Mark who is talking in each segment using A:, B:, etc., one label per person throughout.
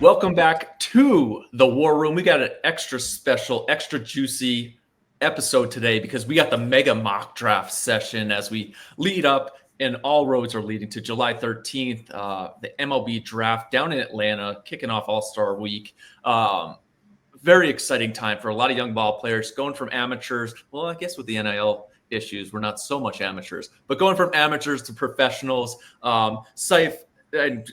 A: Welcome back to the War Room. We got an extra special, extra juicy episode today because we got the mega mock draft session as we lead up, and all roads are leading to July 13th, the MLB draft down in Atlanta, kicking off All-Star Week. Very exciting time for a lot of young ball players going from amateurs. Well, I guess with the NIL issues, we're not so much amateurs, but going from amateurs to professionals. Seifert, and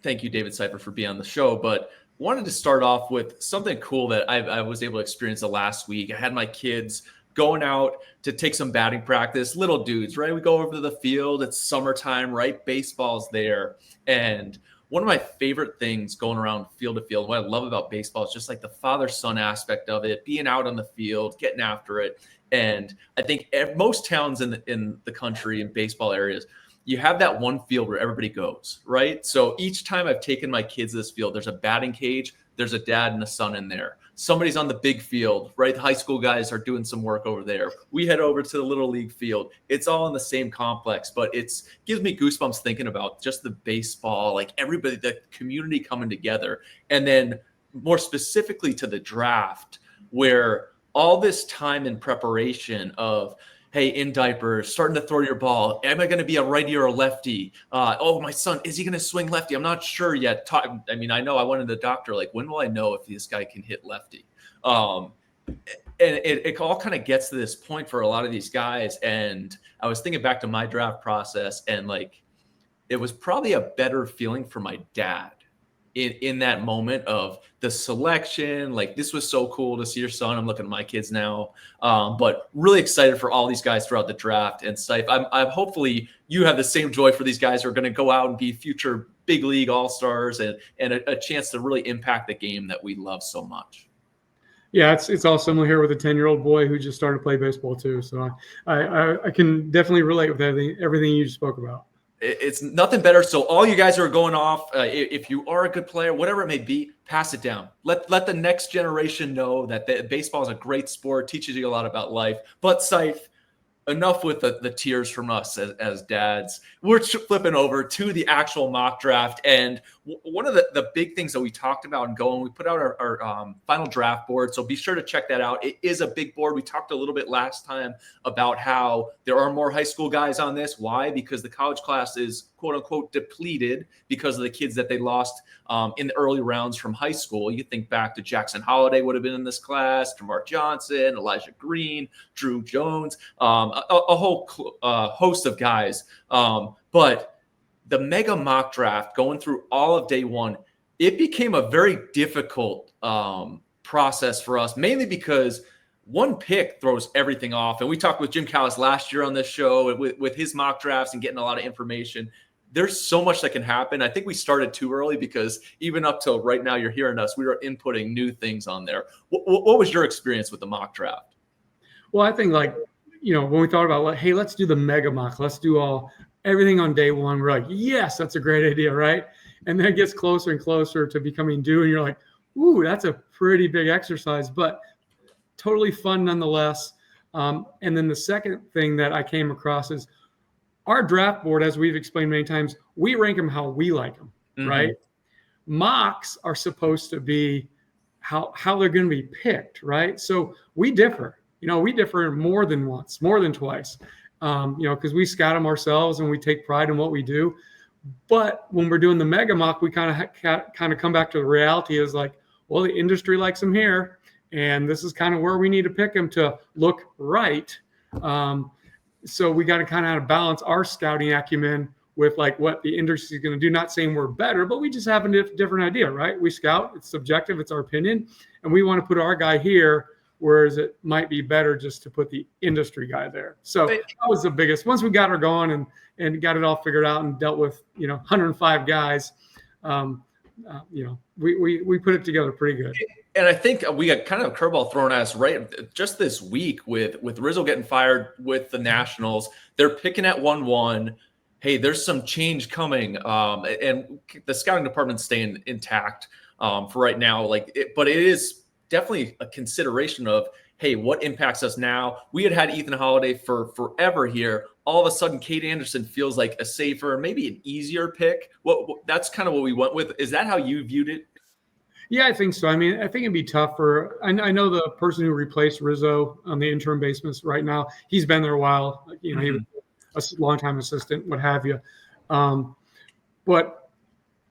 A: thank you, David Seifert, for being on the show. But wanted to start off with something cool that I was able to experience the last week. I had my kids going out to take some batting practice, little dudes, right? We go over to the field. It's summertime, right? Baseball's there. And one of my favorite things going around field to field, what I love about baseball is just like the father-son aspect of it, being out on the field, getting after it. And I think most towns in the country in baseball areas, you have that one field where everybody goes, right? So each time I've taken my kids to this field, there's a batting cage, there's a dad and a son in there. Somebody's on the big field, right? The high school guys are doing some work over there. We head over to the little league field. It's all in the same complex, but gives me goosebumps thinking about just the baseball, like everybody, the community coming together. And then more specifically to the draft, where all this time in preparation of, hey, in diapers, starting to throw your ball. Am I going to be a righty or a lefty? Oh, my son, is he going to swing lefty? I'm not sure yet. I mean, I know I went to the doctor, like, when will I know if this guy can hit lefty? And it all kind of gets to this point for a lot of these guys. And I was thinking back to my draft process, and like, it was probably a better feeling for my dad in that moment of the selection. Like, this was so cool to see your son. I'm looking at my kids now, but really excited for all these guys throughout the draft. And Sife, I'm hopefully you have the same joy for these guys who are going to go out and be future big league all-stars and a chance to really impact the game that we love so much.
B: Yeah, it's all similar here with a 10-year-old boy who just started to play baseball too. So I can definitely relate with everything you just spoke about.
A: It's nothing better. So all you guys who are going off, if you are a good player, whatever it may be, pass it down. Let the next generation know that baseball is a great sport, teaches you a lot about life. But Scythe, enough with the tears from us as dads. We're flipping over to the actual mock draft. And one of the big things that we talked about and going, we put out our final draft board. So be sure to check that out. It is a big board. We talked a little bit last time about how there are more high school guys on this. Why? Because the college class is quote unquote depleted because of the kids that they lost in the early rounds from high school. You think back to Jackson Holliday would have been in this class, DeMar Johnson, Elijah Green, Drew Jones, a whole host of guys. But the mega mock draft, going through all of day one, it became a very difficult process for us, mainly because one pick throws everything off. And we talked with Jim Callis last year on this show with his mock drafts and getting a lot of information. There's so much that can happen. I think we started too early because even up till right now, you're hearing us, we were inputting new things on there. What was your experience with the mock draft?
B: Well, I think when we thought about, like, hey, let's do the mega mock, let's do everything on day one. We're like, yes, that's a great idea, right? And then it gets closer and closer to becoming due. And you're like, ooh, that's a pretty big exercise, but totally fun nonetheless. And then the second thing that I came across is our draft board, as we've explained many times, we rank them how we like them, right? Mocks are supposed to be how they're going to be picked, right? So we differ. We differ more than once, more than twice, because we scout them ourselves and we take pride in what we do. But when we're doing the mega mock, we kind of come back to the reality is like, well, the industry likes them here, and this is kind of where we need to pick them to look right. So we got to kind of balance our scouting acumen with like what the industry is going to do. Not saying we're better, but we just have a different idea, right? We scout, it's subjective, it's our opinion, and we want to put our guy here, whereas it might be better just to put the industry guy there. So that was the biggest. Once we got her going and got it all figured out and dealt with 105 guys, we put it together pretty good.
A: And I think we got kind of a curveball thrown at us right just this week with Rizzo getting fired with the Nationals. They're picking at 1-1. Hey, there's some change coming, and the scouting department's staying intact for right now. But it is definitely a consideration of, hey, what impacts us now? We had Ethan Holiday for forever here. All of a sudden, Kate Anderson feels like a safer, maybe an easier pick. That's kind of what we went with. Is that how you viewed it?
B: Yeah, I think so. I mean, I think it'd be tough for. I know the person who replaced Rizzo on the interim basis right now. He's been there a while. You know, he was a longtime assistant, what have you. But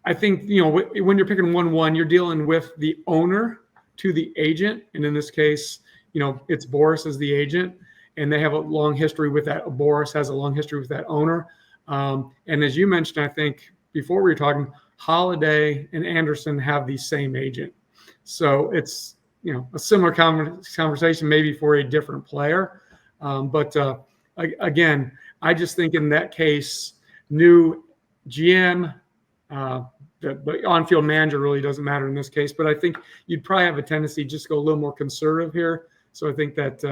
B: I think, you know, when you're picking 1-1, you're dealing with the owner to the agent, and in this case, you know, it's Boris as the agent, and they have a long history with that. Boris has a long history with that owner, and as you mentioned, I think before we were talking, Holiday and Anderson have the same agent, so it's, you know, a similar conversation maybe for a different player, but again, I just think in that case, new GM. The on-field manager really doesn't matter in this case, but I think you'd probably have a tendency just to go a little more conservative here. So I think that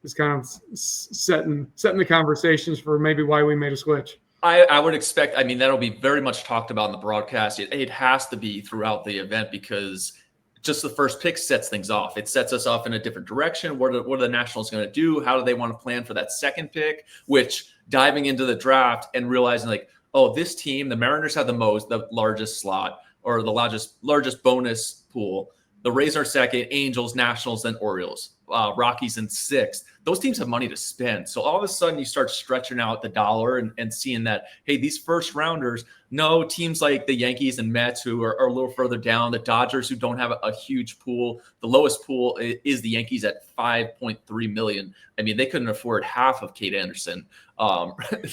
B: is kind of setting the conversations for maybe why we made a switch.
A: I would expect, I mean, that'll be very much talked about in the broadcast. It has to be throughout the event because just the first pick sets things off. It sets us off in a different direction. What are the Nationals going to do? How do they want to plan for that second pick? Which, diving into the draft and realizing, like, oh, this team, the Mariners have the largest slot, or the largest bonus pool. The Rays are second, Angels, Nationals, then Orioles, Rockies in sixth. Those teams have money to spend. So all of a sudden you start stretching out the dollar and seeing that, hey, these first rounders, no, teams like the Yankees and Mets who are a little further down, the Dodgers who don't have a huge pool. The lowest pool is the Yankees at $5.3 million. I mean, they couldn't afford half of Kate Anderson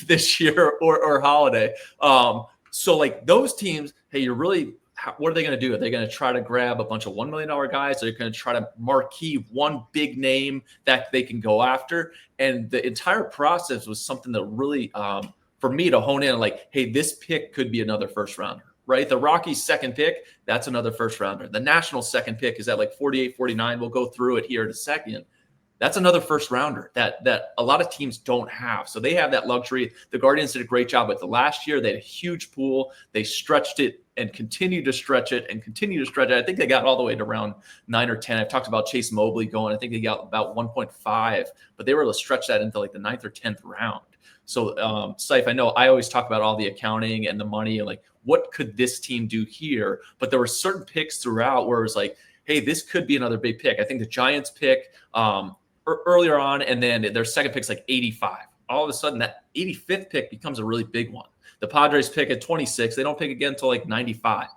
A: this year or Holiday. So like those teams, hey, you're really, what are they going to do? Are they going to try to grab a bunch of $1 million guys? Are they going to try to marquee one big name that they can go after? And the entire process was something that really, for me to hone in, like, hey, this pick could be another first rounder, right? The Rockies' second pick, that's another first rounder. The Nationals' second pick is at like 48, 49. We'll go through it here in a second. That's another first rounder that a lot of teams don't have. So they have that luxury. The Guardians did a great job with the last year. They had a huge pool. They stretched it and continued to stretch it and continue to stretch it. I think they got all the way to around 9 or 10. I've talked about Chase Mobley going. I think they got about 1.5, but they were able to stretch that into like the 9th or 10th round. So, Seif, I know I always talk about all the accounting and the money and like, what could this team do here? But there were certain picks throughout where it was like, hey, this could be another big pick. I think the Giants pick earlier on, and then their second pick's like 85. All of a sudden, that 85th pick becomes a really big one. The Padres pick at 26. They don't pick again until like 95.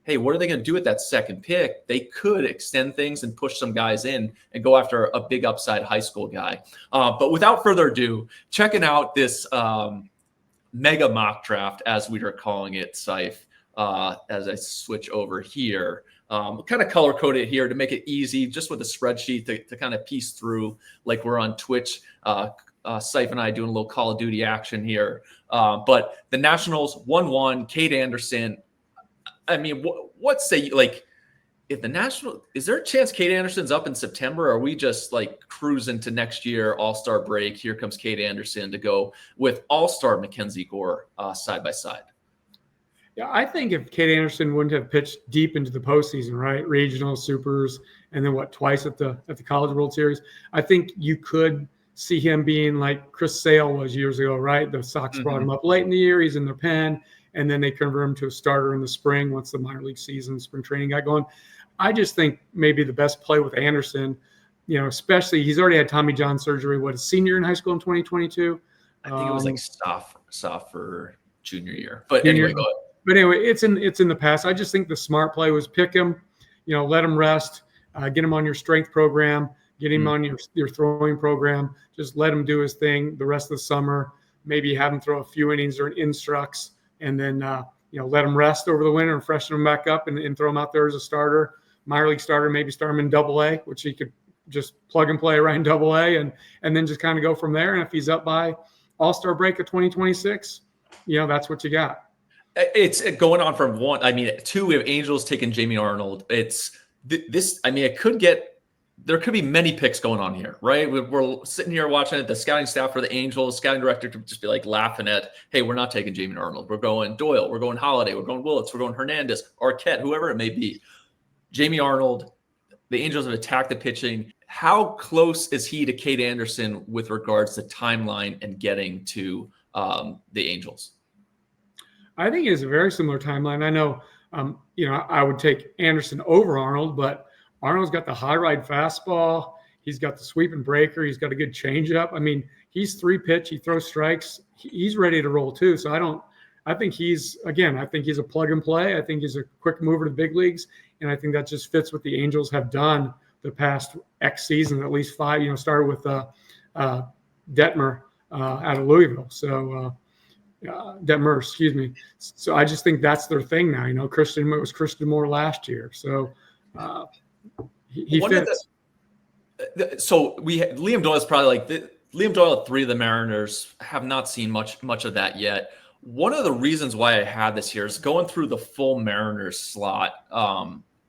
A: Hey, what are they going to do with that second pick? They could extend things and push some guys in and go after a big upside high school guy. But without further ado, checking out this mega mock draft, as we are calling it, Seif, as I switch over here. Kind of color code it here to make it easy, just with a spreadsheet to kind of piece through, like we're on Twitch. Seif and I doing a little Call of Duty action here. But the Nationals 1-1, Kate Anderson. I mean, what say, like, if the National, is there a chance Kate Anderson's up in September? Or are we just like cruising to next year, All-Star break? Here comes Kate Anderson to go with All-Star Mackenzie Gore side by side.
B: Yeah, I think if Kate Anderson wouldn't have pitched deep into the postseason, right, regional, supers, and then twice at the College World Series, I think you could see him being like Chris Sale was years ago, right? The Sox brought him up late in the year. He's in their pen, and then they convert him to a starter in the spring once the minor league season, spring training got going. I just think maybe the best play with Anderson, you know, especially he's already had Tommy John surgery. What, a senior in high school in 2022?
A: I think it was like sophomore junior year. But anyway, go ahead.
B: But anyway, it's in the past. I just think the smart play was pick him, you know, let him rest, get him on your strength program, get him on your throwing program. Just let him do his thing the rest of the summer. Maybe have him throw a few innings or instructs, and then you know, let him rest over the winter and freshen him back up and throw him out there as a starter, minor league starter. Maybe start him in Double-A, which he could just plug and play right in Double-A, and then just kind of go from there. And if he's up by All-Star break of 2026, you know, that's what you got.
A: It's going on from one. I mean, two, we have Angels taking Jamie Arnold. It's this. I mean, there could be many picks going on here, right? We're sitting here watching it. The scouting staff for the Angels, scouting director could just be like laughing at, hey, we're not taking Jamie Arnold. We're going Doyle. We're going Holiday. We're going Willits. We're going Hernandez, Arquette, whoever it may be. Jamie Arnold, the Angels have attacked the pitching. How close is he to Kate Anderson with regards to timeline and getting to the Angels?
B: I think it's a very similar timeline. I know I would take Anderson over Arnold, but Arnold's got the high ride fastball. He's got the sweep and breaker. He's got a good changeup. I mean, he's 3-pitch. He throws strikes. He's ready to roll too. So I think he's a plug and play. I think he's a quick mover to the big leagues. And I think that just fits what the Angels have done the past X season, at least 5, started with Detmer out of Louisville. So Detmer, excuse me. So I just think that's their thing now. It was Christian Moore last year. So he fits.
A: Liam Doyle is probably Liam Doyle at 3 of the Mariners have not seen much of that yet. One of the reasons why I had this here is going through the full Mariners slot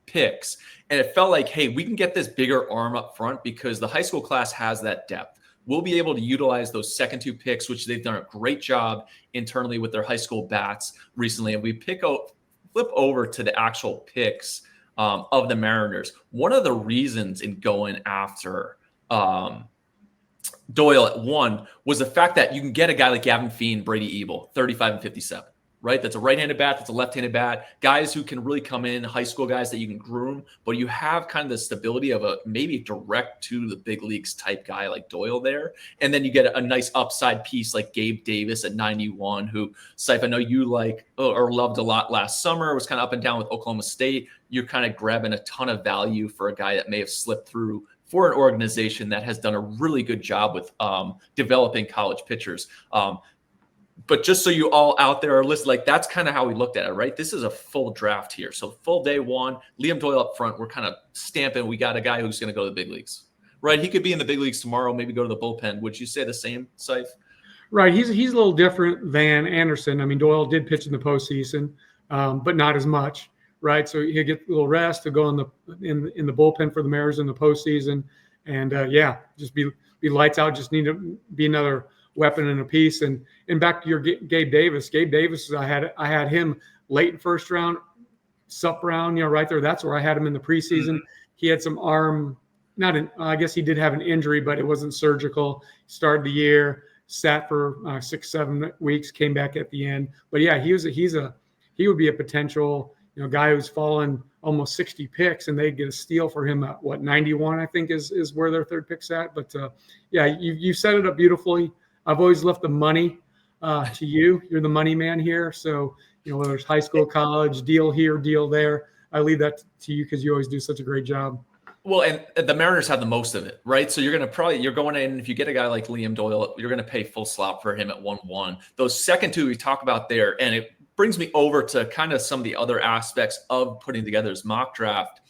A: picks, and it felt like, hey, we can get this bigger arm up front because the high school class has that depth. We'll be able to utilize those second 2 picks, which they've done a great job internally with their high school bats recently. And we flip over to the actual picks of the Mariners. One of the reasons in going after Doyle at 1 was the fact that you can get a guy like Gavin Feen, Brady Ebel, 35 and 57, right? That's a right-handed bat. That's a left-handed bat. Guys who can really come in, high school guys that you can groom, but you have kind of the stability of a maybe direct to the big leagues type guy like Doyle there. And then you get a nice upside piece like Gabe Davis at 91, who, Seif, I know you like or loved a lot last summer. It was kind of up and down with Oklahoma State. You're kind of grabbing a ton of value for a guy that may have slipped through for an organization that has done a really good job with developing college pitchers. But just so you all out there are listening, that's kind of how we looked at it, right? This is a full draft here. So full day 1, Liam Doyle up front, we're kind of stamping we got a guy who's going to go to the big leagues, right? He could be in the big leagues tomorrow, maybe go to the bullpen. Would you say the same, Seif?
B: Right. He's a little different than Anderson. I mean, Doyle did pitch in the postseason, but not as much, right? So he'll get a little rest. He'll go in the bullpen for the Mariners in the postseason. And, just be lights out. Just need to be another weapon and a piece. And back to your Gabe Davis. Gabe Davis, I had him late in first round, sup round, right there. That's where I had him in the preseason. Mm-hmm. He had some arm, I guess he did have an injury, but it wasn't surgical. Started the year, sat for 6-7 weeks, came back at the end. But yeah, he would be a potential, guy who's fallen almost 60 picks, and they get a steal for him at 91, I think is where their 3rd pick's at. But you set it up beautifully. I've always left the money to you. You're the money man here. So, whether it's high school, college, deal here, deal there, I leave that to you because you always do such a great job.
A: Well, and the Mariners have the most of it, right? So you're going in, if you get a guy like Liam Doyle, you're going to pay full slot for him at 1-1. Those second 2 we talk about there, and it brings me over to kind of some of the other aspects of putting together this mock draft.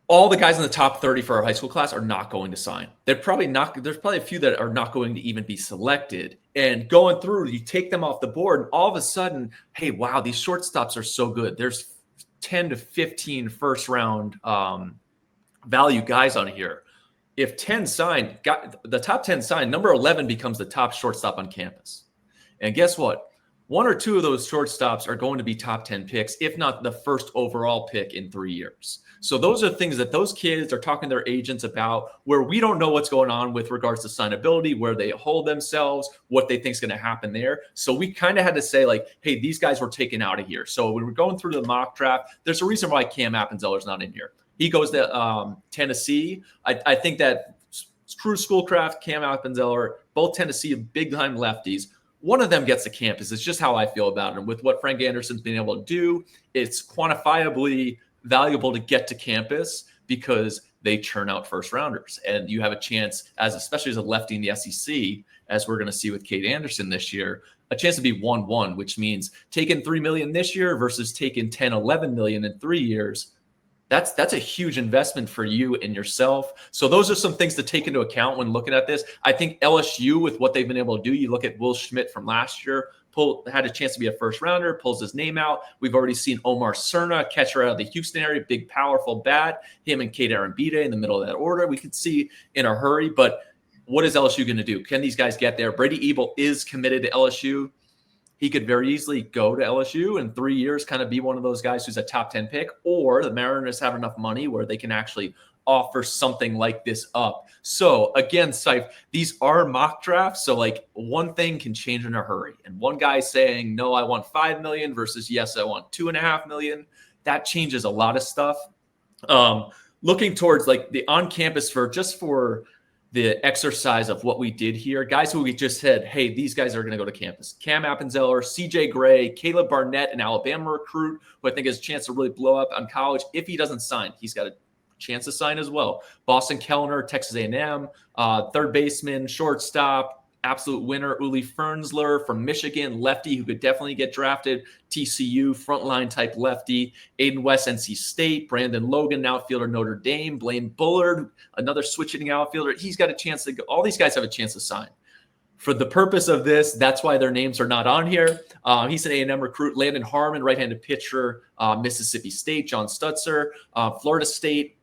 A: All the guys in the top 30 for our high school class are not going to sign. There's probably a few that are not going to even be selected. And going through, you take them off the board, and all of a sudden, hey, wow, these shortstops are so good. There's 10 to 15 first round value guys on here. If 10 sign, the top 10 sign, number 11 becomes the top shortstop on campus. And guess what? 1 or 2 of those shortstops are going to be top 10 picks, if not the first overall pick in 3 years. So those are things that those kids are talking to their agents about, where we don't know what's going on with regards to signability, where they hold themselves, what they think is going to happen there. So we kind of had to say, hey, these guys were taken out of here. So when we're going through the mock draft, there's a reason why Cam Appenzeller's not in here. He goes to Tennessee. I think that True Schoolcraft, Cam Appenzeller, both Tennessee, big-time lefties. One of them gets to campus. It's just how I feel about it. And with what Frank Anderson's been able to do, it's quantifiably valuable to get to campus because they churn out first rounders. And you have a chance, especially as a lefty in the SEC, as we're going to see with Kate Anderson this year, a chance to be 1-1, which means taking $3 million this year versus taking 10, 11 million in 3 years. That's a huge investment for you and yourself. So those are some things to take into account when looking at this. I think LSU, with what they've been able to do, you look at Will Schmidt from last year, had a chance to be a first rounder, pulls his name out. We've already seen Omar Cerna, catcher out of the Houston area, big, powerful bat. Him and Kate Arambide in the middle of that order. We could see in a hurry, but what is LSU going to do? Can these guys get there? Brady Ebel is committed to LSU. He could very easily go to LSU in 3 years, kind of be one of those guys who's a top 10 pick, or the Mariners have enough money where they can actually offer something like this up. So again, Saif, these are mock drafts. So like one thing can change in a hurry. And one guy saying, no, I want 5 million versus yes, I want 2.5 million. That changes a lot of stuff. Looking towards like the on-campus for the exercise of what we did here, guys who we just said, hey, these guys are going to go to campus. Cam Appenzeller, CJ Gray, Caleb Barnett, an Alabama recruit who I think has a chance to really blow up on college. If he doesn't sign, he's got a chance to sign as well. Boston Kellner, Texas A&M, third baseman, shortstop, absolute winner, Uli Fernsler from Michigan, lefty who could definitely get drafted. TCU, frontline type lefty. Aiden West, NC State. Brandon Logan, outfielder, Notre Dame. Blaine Bullard, another switch-hitting outfielder. He's got a chance to go. All these guys have a chance to sign. For the purpose of this, that's why their names are not on here. He's an A&M recruit. Landon Harmon, right-handed pitcher, Mississippi State. John Stutzer, Florida State,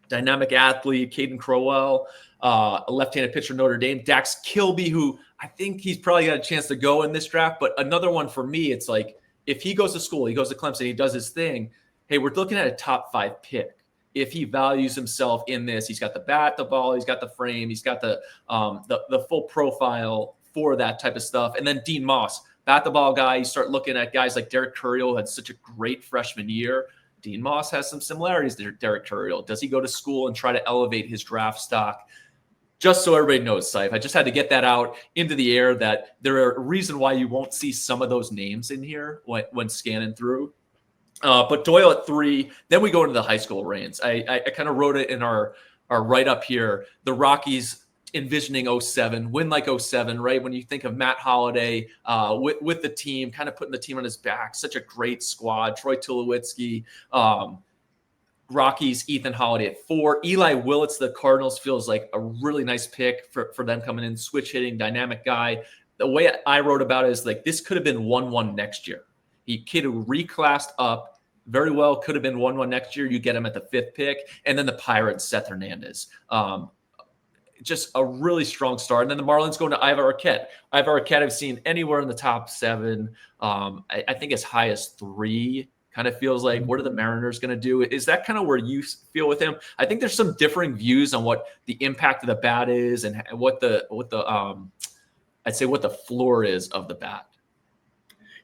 A: dynamic athlete. Caden Crowell, a left-handed pitcher, Notre Dame. Dax Kilby, who I think he's probably got a chance to go in this draft. But another one for me, it's like if he goes to school, he goes to Clemson, he does his thing. Hey, we're looking at a top 5 pick. If he values himself in this, he's got the bat, the ball, he's got the frame, he's got the full profile for that type of stuff. And then Dean Moss, bat the ball guy. You start looking at guys like Derek Curiel, who had such a great freshman year. Dean Moss has some similarities to Derek Curiel. Does he go to school and try to elevate his draft stock? Just so everybody knows, Saif, I just had to get that out into the air that there are a reason why you won't see some of those names in here when scanning through. But Doyle at 3, then we go into the high school reigns. I kind of wrote it in our write-up here. The Rockies envisioning 07, win like 07, right? When you think of Matt Holliday with the team, kind of putting the team on his back, such a great squad. Troy Tulowitzki, Rockies, Ethan Holiday at 4. Eli Willits, the Cardinals, feels like a really nice pick for them coming in, switch hitting, dynamic guy. The way I wrote about it is like this could have been 1-1 next year. Kid who reclassed up very well, could have been 1-1 next year. You get him at the 5th pick. And then the Pirates, Seth Hernandez. Just a really strong start. And then the Marlins going to Ivar Arquette. Ivar Arquette I've seen anywhere in the top 7. I think as high as 3. Kind of feels like, what are the Mariners going to do? Is that kind of where you feel with him? I think there's some differing views on what the impact of the bat is and what the I'd say what the floor is of the bat.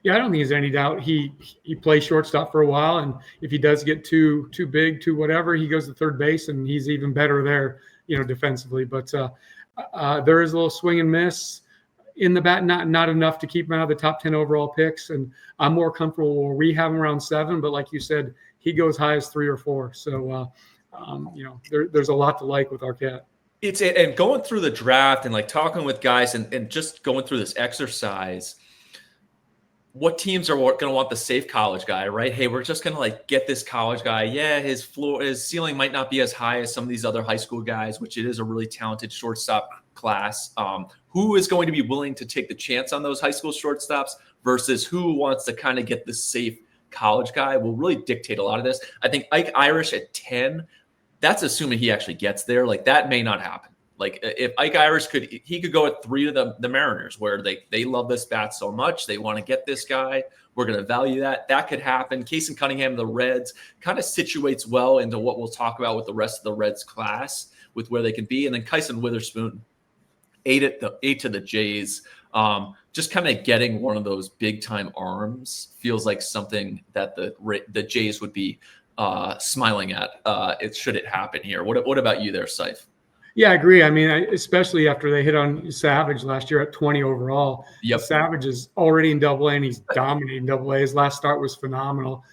B: Yeah, I don't think there's any doubt. He plays shortstop for a while, and if he does get too big, too whatever, he goes to third base, and he's even better there, defensively. But there is a little swing and miss in the bat, not enough to keep him out of the top 10 overall picks. And I'm more comfortable where we have him around 7, but like you said, he goes high as 3 or 4. So, there's a lot to like with Arquette.
A: And going through the draft and like talking with guys and just going through this exercise, what teams are going to want the safe college guy, right? Hey, we're just going to like get this college guy. Yeah, his ceiling might not be as high as some of these other high school guys, which it is a really talented shortstop class. Who is going to be willing to take the chance on those high school shortstops versus who wants to kind of get the safe college guy will really dictate a lot of this. I think Ike Irish at 10, that's assuming he actually gets there. Like that may not happen. Like if Ike Irish could go at 3 to the Mariners where they love this bat so much. They want to get this guy. We're going to value that. That could happen. Casey Cunningham, the Reds, kind of situates well into what we'll talk about with the rest of the Reds class with where they can be. And then Kyson Witherspoon, 8 to the Jays. Just kind of getting one of those big time arms feels like something that the Jays would be smiling at. Should it happen here? What about you there, Saif?
B: Yeah, I agree. I mean, especially after they hit on Savage last year at 20 overall.
A: Yep.
B: Savage is already in Double A and he's dominating Double A. His last start was phenomenal.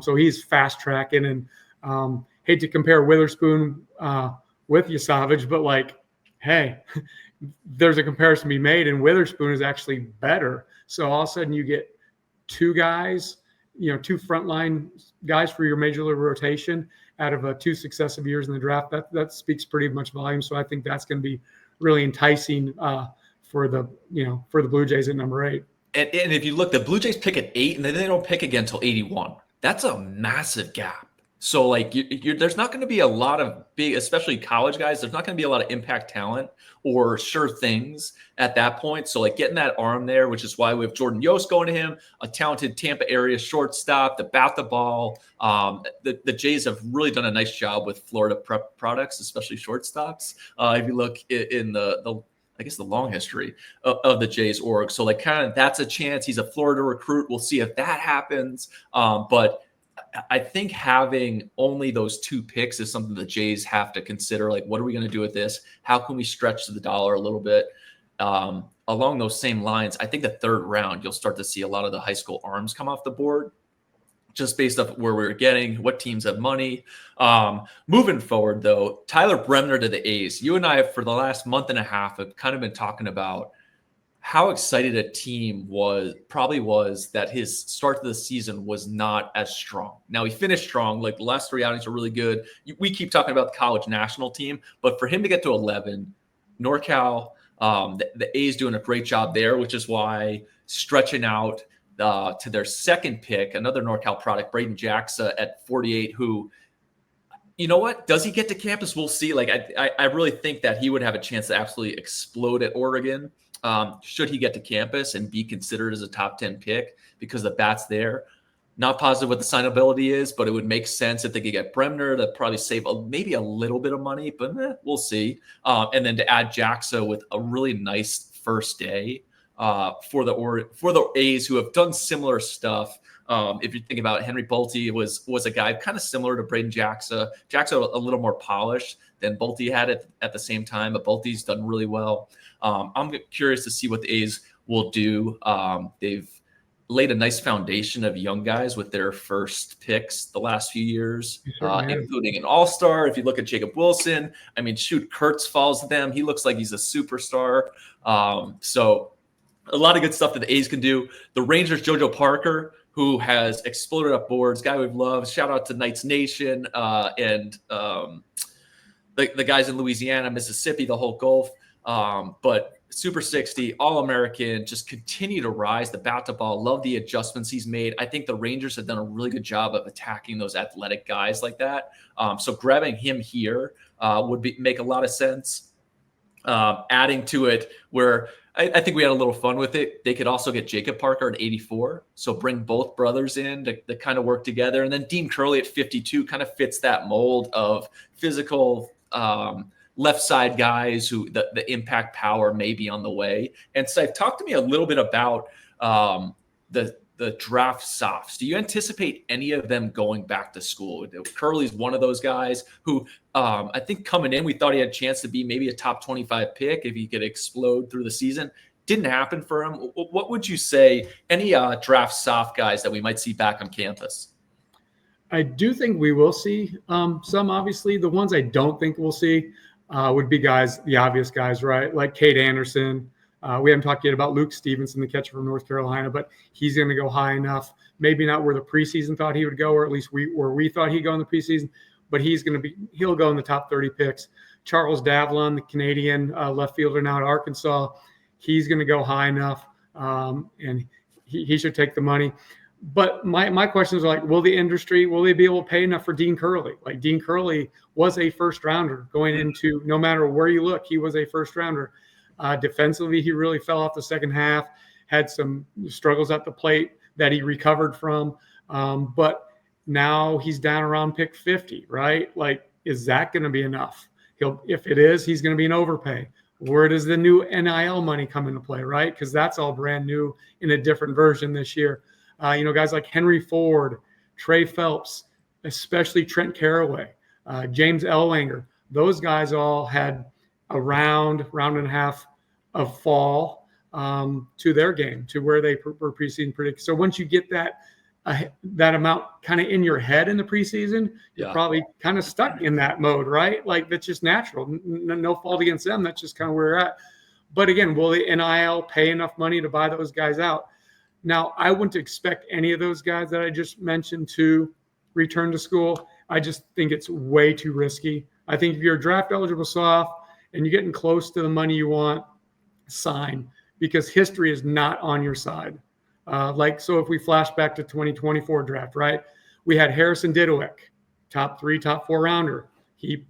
B: So he's fast tracking. And hate to compare Witherspoon with you, Savage, but like, hey, there's a comparison to be made, and Witherspoon is actually better. So all of a sudden you get 2 guys, 2 frontline guys for your major league rotation out of 2 successive years in the draft. That speaks pretty much volume. So I think that's going to be really enticing for the Blue Jays at number 8.
A: And if you look, the Blue Jays pick at 8, and then they don't pick again until 81. That's a massive gap. So like there's not going to be a lot of big, especially college guys. There's not going to be a lot of impact talent or sure things at that point. So like getting that arm there, which is why we have Jordan Yost going to him, a talented Tampa area shortstop, the bat the ball. The Jays have really done a nice job with Florida prep products, especially shortstops. If you look in the I guess the long history of the Jays org. So like kind of that's a chance. He's a Florida recruit. We'll see if that happens. But I think having only those 2 picks is something the Jays have to consider. Like, what are we going to do with this? How can we stretch the dollar a little bit? Along those same lines, I think the 3rd round, you'll start to see a lot of the high school arms come off the board just based off where we're getting, what teams have money. Moving forward, though, Tyler Bremner to the A's. You and I, for the last month and a half, have kind of been talking about how excited a team was that his start to the season was not as strong. Now he finished strong. Like the last 3 outings are really good. We keep talking about the college national team, but for him to get to 11, NorCal, the A's doing a great job there, which is why stretching out to their 2nd pick, another NorCal product, Braden Jackson at 48, who, you know what? Does he get to campus? We'll see. Like I really think that he would have a chance to absolutely explode at Oregon. Should he get to campus and be considered as a top 10 pick because the bat's there. Not positive what the signability is, but it would make sense if they could get Bremner to probably save maybe a little bit of money, but we'll see. And then to add Jackson with a really nice first day for the A's who have done similar stuff. If you think about it, Henry Bolte was a guy kind of similar to Braden Jackson. Jackson a little more polished than Bolte had it at the same time, but Bolte's done really well. I'm curious to see what the A's will do. They've laid a nice foundation of young guys with their first picks the last few years, including an all-star. If you look at Jacob Wilson, I mean, shoot, Kurtz falls to them. He looks like he's a superstar. So a lot of good stuff that the A's can do. The Rangers, JoJo Parker, who has exploded up boards, guy we've loved. Shout out to Knights Nation and the guys in Louisiana, Mississippi, the whole Gulf. But Super 60, All-American, just continue to rise. The bat to ball, love the adjustments he's made. I think the Rangers have done a really good job of attacking those athletic guys like that. So grabbing him here would make a lot of sense. Adding to it where I think we had a little fun with it. They could also get Jacob Parker at 84. So bring both brothers in to kind of work together. And then Dean Curley at 52 kind of fits that mold of physical left side guys who the impact power may be on the way. And so talk to me a little bit about the draft softs. Do you anticipate any of them going back to school? Curley's one of those guys who I think coming in, we thought he had a chance to be maybe a top 25 pick if he could explode through the season. Didn't happen for him. What would you say, any draft soft guys that we might see back on campus?
B: I do think we will see some, obviously. The ones I don't think we'll see would be guys, the obvious guys, right? Like Cade Anderson. We haven't talked yet about Luke Stevenson, the catcher from North Carolina, but he's going to go high enough. Maybe not where the preseason thought he would go, or at least where we thought he'd go in the preseason, but he'll go in the top 30 picks. Charles Davlin, the Canadian left fielder now at Arkansas, he's going to go high enough, and he should take the money. But my questions are like, will they be able to pay enough for Dean Curley? Like Dean Curley was a first rounder going into, no matter where you look, he was a first rounder. Defensively, he really fell off the second half, had some struggles at the plate that he recovered from. But now he's down around pick 50, right? Like, is that going to be enough? If it is, he's going to be an overpay. Where does the new NIL money come into play, right? Because that's all brand new in a different version this year. Guys like Henry Ford, Trey Phelps, especially Trent Carraway, James Ellwanger, those guys all had a round and a half of fall to their game, to where they were preseason predicted. So once you get that amount kind of in your head in the preseason, you're probably kind of stuck in that mode, right? Like that's just natural. No fault against them. That's just kind of where you're at. But again, will the NIL pay enough money to buy those guys out? Now, I wouldn't expect any of those guys that I just mentioned to return to school. I just think it's way too risky. I think if you're a draft eligible soft and you're getting close to the money you want, sign, because history is not on your side. So if we flash back to 2024 draft, right? We had Harrison Didowick, top 3, top 4 rounder. He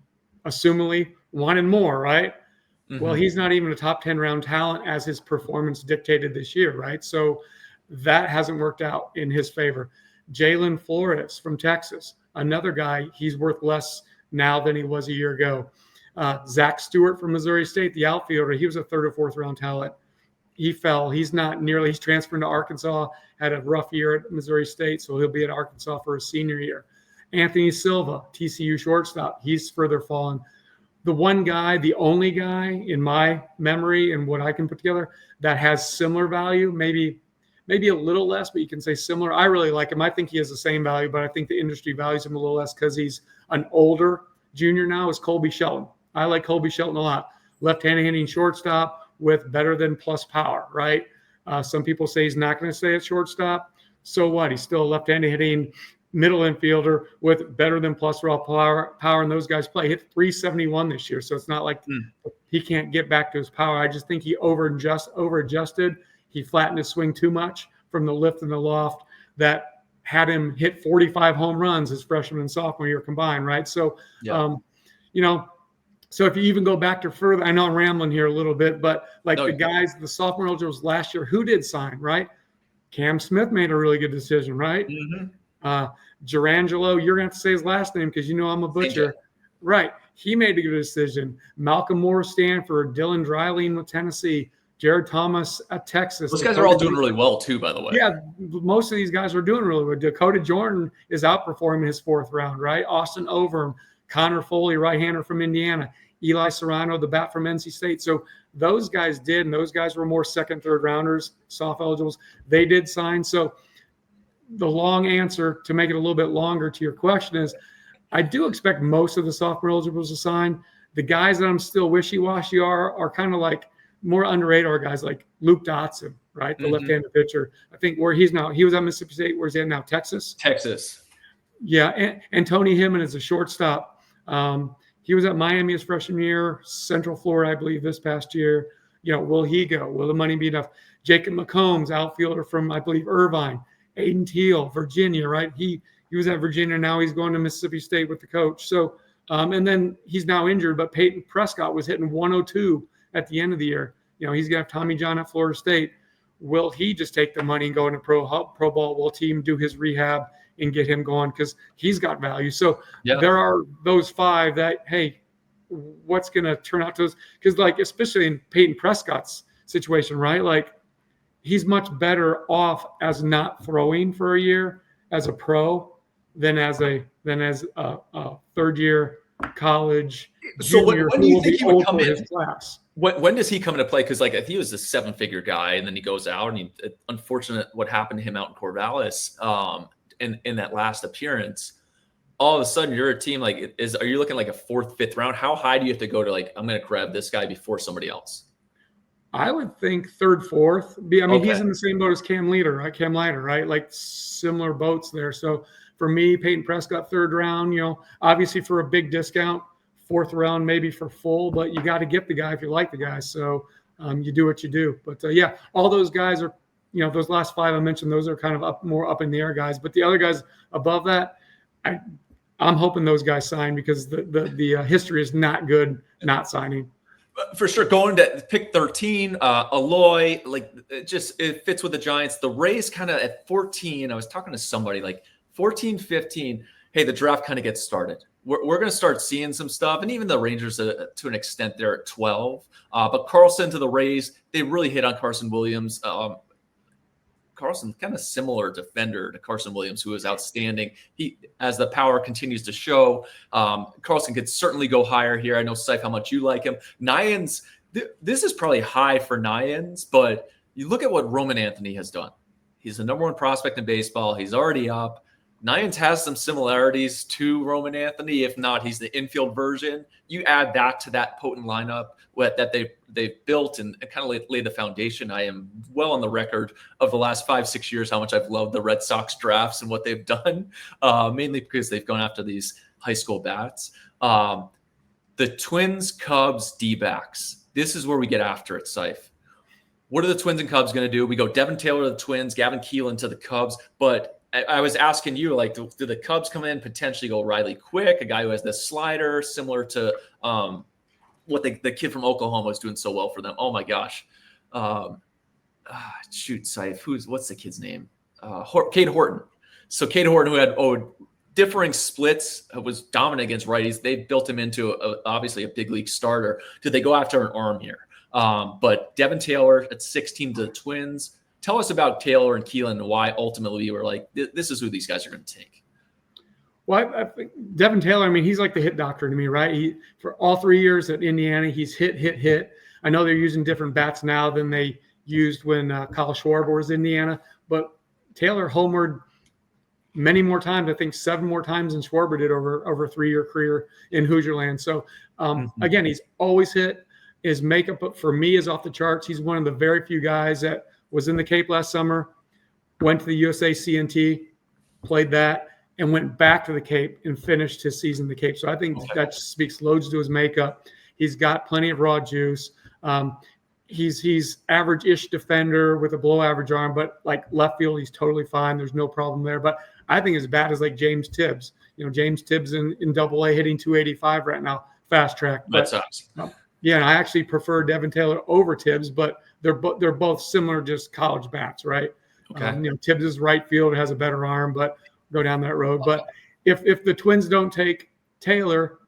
B: assumingly wanted more, right?
A: Mm-hmm.
B: Well, he's not even a top 10 round talent as his performance dictated this year, right? So that hasn't worked out in his favor. Jalen Flores from Texas, another guy, he's worth less now than he was a year ago. Zach Stewart from Missouri State, the outfielder, he was a 3rd or 4th round talent. He fell. He's transferring to Arkansas, had a rough year at Missouri State, so he'll be at Arkansas for his senior year. Anthony Silva, TCU shortstop, he's further fallen. The one guy, the only guy in my memory and what I can put together that has similar value, maybe a little less, but you can say similar. I really like him. I think he has the same value, but I think the industry values him a little less because he's an older junior now, is Colby Shelton. I like Colby Shelton a lot. Left-handed hitting shortstop with better than plus power, right? Some people say he's not going to stay at shortstop. So what? He's still a left-handed hitting middle infielder with better than plus raw power, and those guys play. He hit 371 this year, so it's not like he can't get back to his power. I just think he over-adjusted. He flattened his swing too much from the lift and the loft that had him hit 45 home runs his freshman and sophomore year combined, right? So, so if you even go back to further, I know I'm rambling here a little bit, but the sophomore eligibles last year, who did sign, right? Cam Smith made a really good decision, right?
A: Mm-hmm.
B: Gerangelo, you're going to have to say his last name because I'm a butcher. Right. He made a good decision. Malcolm Moore, Stanford, Dylan Dreiling with Tennessee, Jared Thomas at Texas.
A: Those guys are all doing really well too, by the way.
B: Yeah, most of these guys are doing really well. Dakota Jordan is outperforming his 4th round, right? Austin Overham, Connor Foley, right-hander from Indiana, Eli Serrano, the bat from NC State. So those guys did, and those guys were more 2nd, 3rd rounders, soft eligibles. They did sign. So the long answer, to make it a little bit longer to your question, is I do expect most of the sophomore eligibles to sign. The guys that I'm still wishy-washy are kind of like more under radar guys like Luke Dotson, right? The left-handed pitcher. I think where he's now, he was at Mississippi State. Where's he at now? Texas. Yeah. And Tony Himon is a shortstop. He was at Miami his freshman year, Central Florida, I believe, this past year. Will he go? Will the money be enough? Jacob McCombs, outfielder from, I believe, Irvine. Aiden Teal, Virginia, right? He was at Virginia. Now he's going to Mississippi State with the coach. So, and then he's now injured, but Peyton Prescott was hitting 102 at the end of the year. He's going to have Tommy John at Florida State. Will he just take the money and go into pro ball? Will team do his rehab and get him going? Because he's got value. So there are those 5 that, hey, what's going to turn out to us? Because especially in Peyton Prescott's situation, right? He's much better off as not throwing for a year as a pro than as a 3rd year college.
A: So when do you think he would come in?
B: His class.
A: When does he come into play? Because if he was a 7-figure guy and then he goes out and unfortunate what happened to him out in Corvallis in that last appearance, all of a sudden you're a team are you looking like a 4th, 5th round? How high do you have to go to I'm going to grab this guy before somebody else?
B: I would think 3rd, 4th. He's in the same boat as Cam Leiter, right? Similar boats there. So for me, Peyton Prescott 3rd round, obviously for a big discount, 4th round maybe for full, but you got to get the guy if you like the guy. So you do what you do. But all those guys are, those last 5 I mentioned, those are kind of more up in the air guys. But the other guys above that, I'm hoping those guys sign because the history is not good not signing.
A: For sure, going to pick 13, Aloy, it fits with the Giants. The Rays kind of at 14, I was talking to somebody 14, 15, hey, the draft kind of gets started. We're going to start seeing some stuff, and even the Rangers to an extent they're at 12. But Carlson to the Rays, they really hit on Carson Williams. Carlson, kind of similar defender to Carson Williams, who is outstanding. As the power continues to show, Carlson could certainly go higher here. I know, Seif, how much you like him. Nyans, this is probably high for Nyans, but you look at what Roman Anthony has done. He's the number 1 prospect in baseball. He's already up. Nyans has some similarities to Roman Anthony. If not, he's the infield version. You add that to that potent lineup that they've built and kind of lay the foundation. I am well on the record of the last 5-6 years how much I've loved the Red Sox drafts and what they've done, mainly because they've gone after these high school bats. The Twins, Cubs, D-backs. This is where we get after it, Seif. What are the Twins and Cubs going to do? We go Devin Taylor to the Twins, Gavin Keelan to the Cubs, but I was asking you, like, do the Cubs come in, potentially go Riley Quick, a guy who has this slider similar to what the kid from Oklahoma is doing so well for them? Oh my gosh. Shoot, Seif. What's the kid's name? Cade Horton. So Cade Horton, who had differing splits, was dominant against righties. They built him into obviously a big league starter. Do they go after an arm here? But Devin Taylor at 16 to the Twins. Tell us about Taylor and Keelan and why ultimately we're like, this is who these guys are going to take.
B: Well, I think Devin Taylor, I mean, he's like the hit doctor to me, right? For all 3 years at Indiana, he's hit. I know they're using different bats now than they used when Kyle Schwarber was in Indiana, but Taylor homered many more times, I think 7 more times than Schwarber did over a 3-year career in Hoosierland. So, again, he's always hit. His makeup for me is off the charts. He's one of the very few guys that was in the Cape last summer, went to the USA CNT, played that, and went back to the Cape and finished his season in the Cape. So I think that speaks loads to his makeup. He's got plenty of raw juice. He's average-ish defender with a below-average arm, but like left field, he's totally fine. There's no problem there. But I think his bat is like James Tibbs. James Tibbs in Double-A hitting 285 right now, fast track.
A: That sucks.
B: Yeah, and I actually prefer Devin Taylor over Tibbs, but they're both similar, just college bats, right?
A: Okay.
B: Tibbs is right field, has a better arm, but go down that road. But if the Twins don't take Taylor,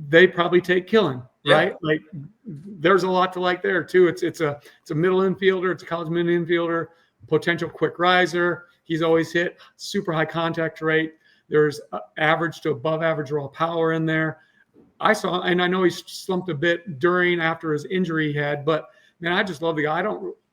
B: they probably take Killen, right? Like there's a lot to like there too. It's a middle infielder, it's a college middle infielder, potential quick riser. He's always hit super high contact rate. There's average to above average raw power in there. I saw, and I know he slumped a bit after his injury he had, but man, I just love the guy.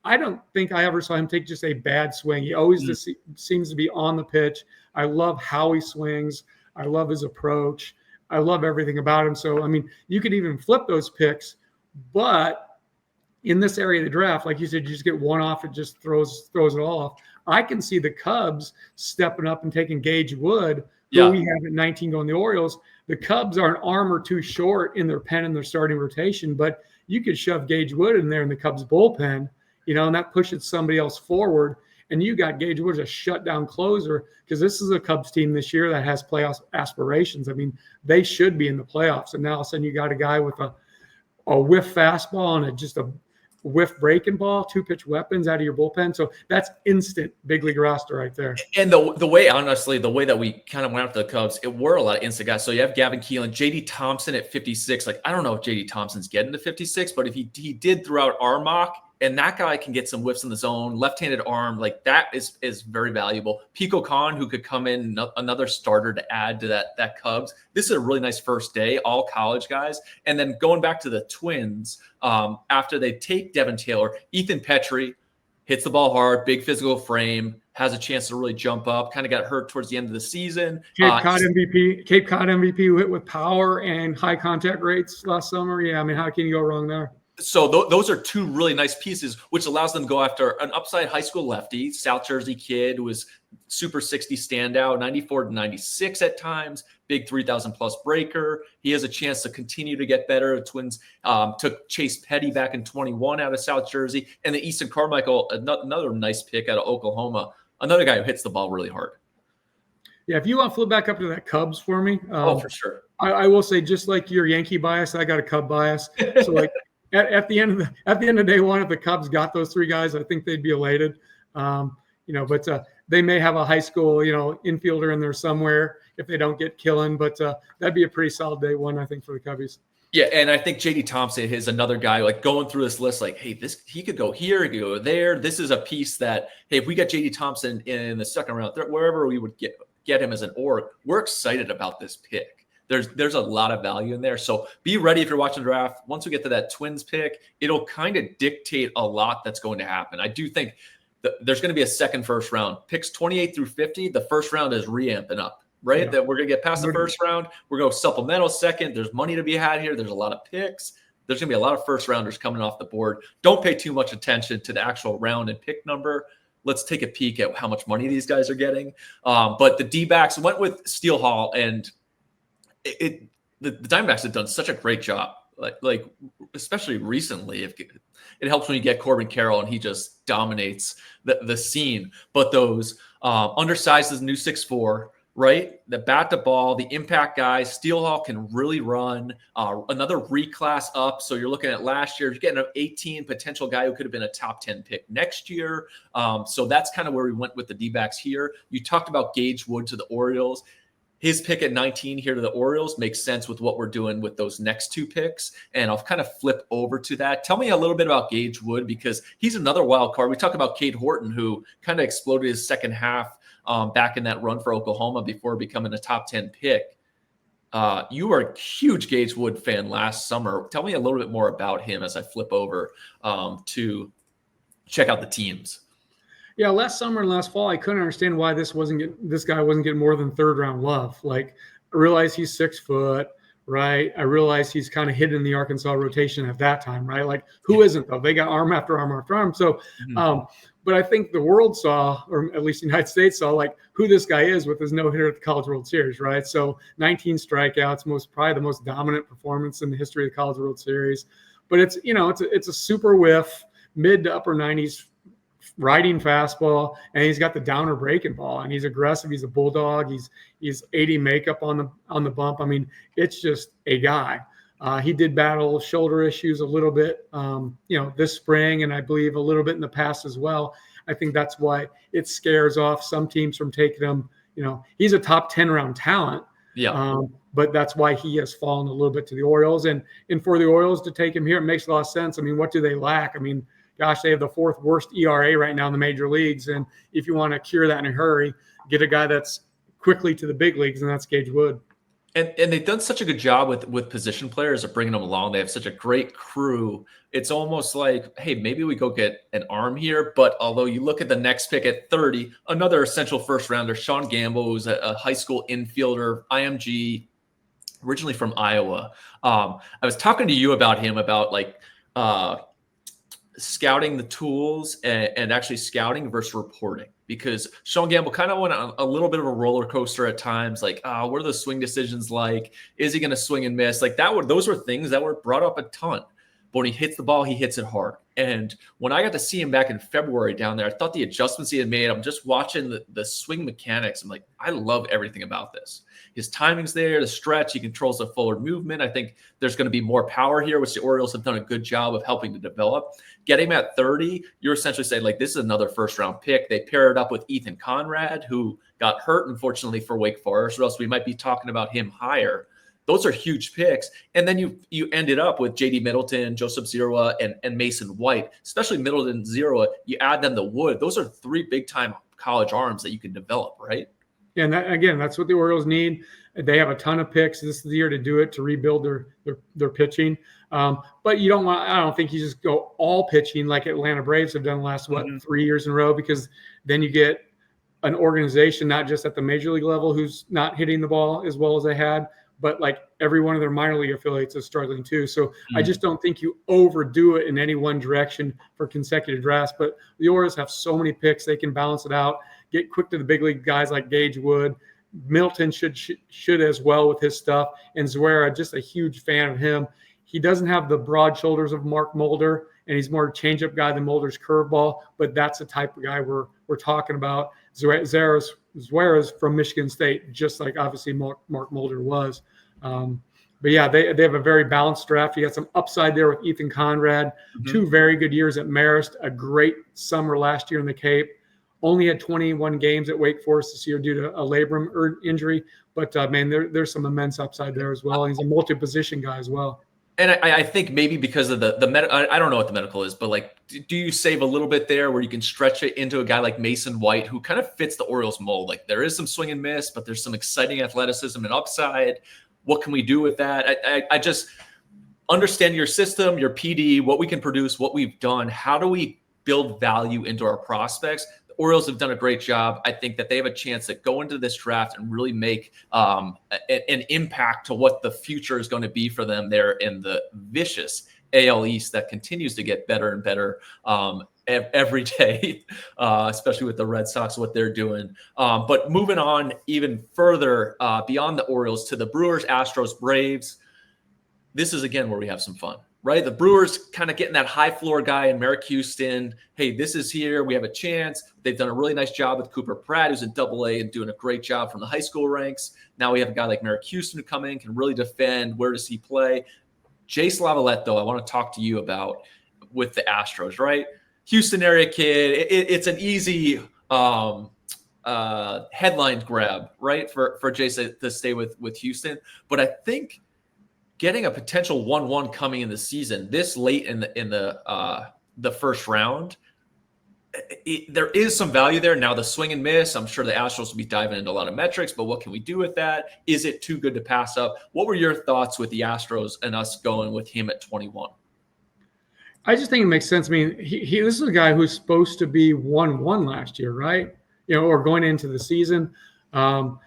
B: I don't think I ever saw him take just a bad swing. He always just seems to be on the pitch. I love how he swings. I love his approach. I love everything about him. So, I mean, you could even flip those picks, but in this area of the draft, like you said, you just get one off, it just throws it all off. I can see the Cubs stepping up and taking Gage Wood, who we have at 19 going the Orioles. The Cubs are an arm or two short in their pen and their starting rotation, but you could shove Gage Wood in there in the Cubs bullpen, and that pushes somebody else forward. And you got Gage Wood as a shutdown closer because this is a Cubs team this year that has playoff aspirations. I mean, they should be in the playoffs. And now all of a sudden you got a guy with a whiff fastball and just a whiff breaking ball, 2-pitch weapons out of your bullpen. So that's instant big league roster right there.
A: And the way that we kind of went after the Cubs, it were a lot of instant guys. So you have Gavin Keelan, JD Thompson at 56. Like, I don't know if JD Thompson's getting to 56, but if he did throughout our mock, and that guy can get some whiffs in the zone, left-handed arm, like that is very valuable. Pico Khan, who could come in, another starter to add to that Cubs. This is a really nice first day, all college guys. And then going back to the Twins, after they take Devin Taylor, Ethan Petrie hits the ball hard, big physical frame, has a chance to really jump up, kind of got hurt towards the end of the season.
B: Cape Cod MVP who hit with power and high contact rates last summer. Yeah, I mean, how can you go wrong there?
A: So those are two really nice pieces, which allows them to go after an upside high school lefty, South Jersey kid who was super 60 standout, 94 to 96 at times, big 3,000 plus breaker. He has a chance to continue to get better. The Twins took Chase Petty back in 21 out of South Jersey, and then Easton Carmichael, another nice pick out of Oklahoma, another guy who hits the ball really hard.
B: Yeah, if you want to flip back up to that Cubs for me.
A: For sure.
B: I will say, just like your Yankee bias, I got a Cub bias. So like, At the end of day one, if the Cubs got those 3 guys, I think they'd be elated. But they may have a high school, infielder in there somewhere if they don't get Killen. But that'd be a pretty solid day one, I think, for the Cubbies.
A: Yeah, and I think JD Thompson is another guy, like going through this list, like, hey, he could go here, he could go there. This is a piece that, hey, if we got JD Thompson in the second round, wherever we would get him as an org, we're excited about this pick. There's a lot of value in there. So be ready if you're watching the draft. Once we get to that Twins pick, it'll kind of dictate a lot that's going to happen. I do think there's going to be a second first round. Picks 28 through 50, the first round is reamping up, right? Yeah. That we're going to get past the first round. We're going to supplemental second. There's money to be had here. There's a lot of picks. There's going to be a lot of first rounders coming off the board. Don't pay too much attention to the actual round and pick number. Let's take a peek at how much money these guys are getting. But the D-backs went with Steele Hall, and the Diamondbacks have done such a great job like especially recently. If it helps when you get Corbin Carroll and he just dominates the scene. But those undersized as new 6'4", right? The bat to ball, the impact guys, Steelhawk can really run. Another reclass up. So you're looking at last year, you're getting an 18 potential guy who could have been a top 10 pick next year. So that's kind of where we went with the D-backs here. You talked about Gage Wood to the Orioles. His pick at 19 here to the Orioles makes sense with what we're doing with those next two picks. And I'll kind of flip over to that. Tell me a little bit about Gage Wood, because he's another wild card. We talked about Cade Horton, who kind of exploded his second half back in that run for Oklahoma before becoming a top 10 pick. You were a huge Gage Wood fan last summer. Tell me a little bit more about him as I flip over to check out the teams.
B: Yeah, last summer and last fall, I couldn't understand why this guy wasn't getting more than third round love. Like, I realize he's 6 foot, right? I realize he's kind of hidden in the Arkansas rotation at that time, right? Like, who isn't though? They got arm after arm after arm. So, but I think the world saw, or at least the United States saw, like who this guy is with his no hitter at the College World Series, right? So 19 strikeouts, probably the most dominant performance in the history of the College World Series. But it's a super whiff, mid to upper 90s. Riding fastball, and he's got the downer breaking ball, and he's aggressive. He's a bulldog. He's 80 makeup on the bump. I mean, it's just a guy. He did battle shoulder issues a little bit, this spring, and I believe a little bit in the past as well. I think that's why it scares off some teams from taking him. He's a top 10 round talent.
A: Yeah.
B: But that's why he has fallen a little bit to the Orioles, and for the Orioles to take him here, it makes a lot of sense. I mean, what do they lack? I mean, gosh, they have the 4th worst ERA right now in the major leagues. And if you want to cure that in a hurry, get a guy that's quickly to the big leagues, and that's Gage Wood.
A: And they've done such a good job with position players of bringing them along. They have such a great crew. It's almost like, hey, maybe we go get an arm here. But although you look at the next pick at 30, another essential first rounder, Sean Gamble, who's a high school infielder, IMG, originally from Iowa. I was talking to you about him, about scouting the tools and actually scouting versus reporting, because Sean Gamble kind of went on a little bit of a roller coaster at times. Like, what are the swing decisions like? Is he going to swing and miss? Like those were things that were brought up a ton. But when he hits the ball, he hits it hard. And when I got to see him back in February down there, I thought the adjustments he had made, I'm just watching the swing mechanics. I'm like, I love everything about this. His timing's there, the stretch, he controls the forward movement. I think there's going to be more power here, which the Orioles have done a good job of helping to develop. Getting him at 30, you're essentially saying, like, this is another first-round pick. They pair it up with Ethan Conrad, who got hurt, unfortunately, for Wake Forest, or else we might be talking about him higher. Those are huge picks. And then you ended up with J.D. Middleton, Joseph Zerua, and Mason White, especially Middleton, Zerua. You add them to Wood. Those are 3 big-time college arms that you can develop, right?
B: Yeah, and that's what the Orioles need. They have a ton of picks. This is the year to do it, to rebuild their pitching. But you don't want. I don't think you just go all pitching like Atlanta Braves have done the last 3 years in a row, because then you get an organization not just at the major league level who's not hitting the ball as well as they had, but like every one of their minor league affiliates is struggling too. So I just don't think you overdo it in any one direction for consecutive drafts. But the Orioles have so many picks, they can balance it out, get quick to the big league guys like Gage Wood. Middleton should as well with his stuff. And Zerua, just a huge fan of him. He doesn't have the broad shoulders of Mark Mulder, and he's more a changeup guy than Mulder's curveball, but that's the type of guy we're talking about. Zerwa's from Michigan State, just like obviously Mark Mulder was. But yeah, they have a very balanced draft. You got some upside there with Ethan Conrad, 2 very good years at Marist, a great summer last year in the Cape. Only had 21 games at Wake Forest this year due to a labrum injury. But, man, there's some immense upside there as well. And he's a multi-position guy as well.
A: And I think maybe because of the I don't know what the medical is, but like, do you save a little bit there where you can stretch it into a guy like Mason White, who kind of fits the Orioles mold? Like, there is some swing and miss, but there's some exciting athleticism and upside. What can we do with that? I just understand your system, your PD, what we can produce, what we've done. How do we build value into our prospects? The Orioles have done a great job. I think that they have a chance to go into this draft and really make an impact to what the future is going to be for them there in the vicious AL East that continues to get better and better every day, especially with the Red Sox, what they're doing. But moving on even further beyond the Orioles to the Brewers, Astros, Braves. this is again where we have some fun, right? The Brewers kind of getting that high floor guy in Merrick Houston. Hey, this is here. We have a chance. They've done a really nice job with Cooper Pratt, who's in Double-A and doing a great job from the high school ranks. Now we have a guy like Merrick Houston who come in, can really defend. Where does he play? Jace Lavalette, though, I want to talk to you about with the Astros, right? Houston area kid. It's an easy headline grab, right, for Jace to stay with Houston. But I think getting a potential 1-1 coming in the season this late in the first round, there is some value there. Now the swing and miss, I'm sure the Astros will be diving into a lot of metrics, but what can we do with that? Is it too good to pass up? What were your thoughts with the Astros and us going with him at 21?
B: I just think it makes sense. I mean, this is a guy who's supposed to be 1-1 last year, right? Or going into the season. I'm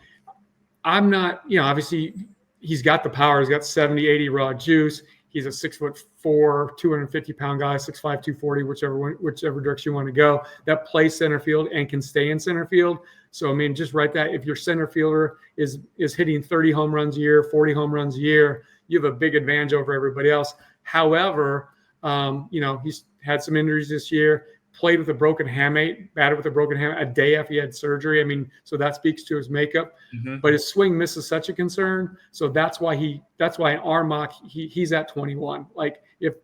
B: not, obviously he's got the power. He's got 70, 80 raw juice. He's a 6'4", 250-pound guy, 6'5", 240, whichever direction you want to go, that plays center field and can stay in center field. So, I mean, just write that. If your center fielder is hitting 30 home runs a year, 40 home runs a year, you have a big advantage over everybody else. However, he's had some injuries this year, played with a broken hamate, batted with a broken hamate a day after he had surgery. I mean, so that speaks to his makeup. Mm-hmm. But his swing miss is such a concern. So that's why in our mock, he's at 21. Like if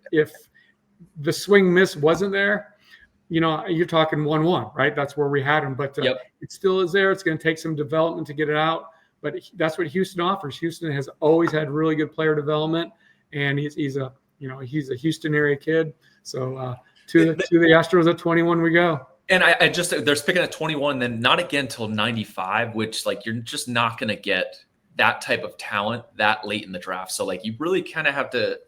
B: the swing miss wasn't there, you're talking 1-1, right? That's where we had him. But It still is there. It's going to take some development to get it out. But that's what Houston offers. Houston has always had really good player development, and he's a Houston area kid. So to the Astros at 21 we go.
A: And they're picking at 21, then not again till 95, which you're just not going to get that type of talent that late in the draft. So you really kind of have to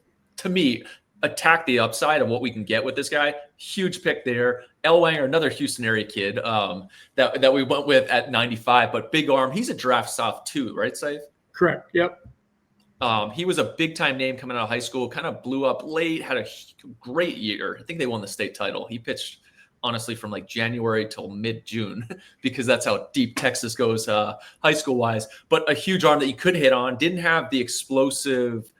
A: me, attack the upside of what we can get with this guy. Huge pick there. Elwanger, another Houston area kid that we went with at 95, but big arm. He's a draft soft too, right, Saif?
B: Correct. Yep.
A: He was a big-time name coming out of high school, kind of blew up late, had a great year. I think they won the state title. He pitched, honestly, from January till mid-June because that's how deep Texas goes high school-wise. But a huge arm that you could hit on. Didn't have the explosive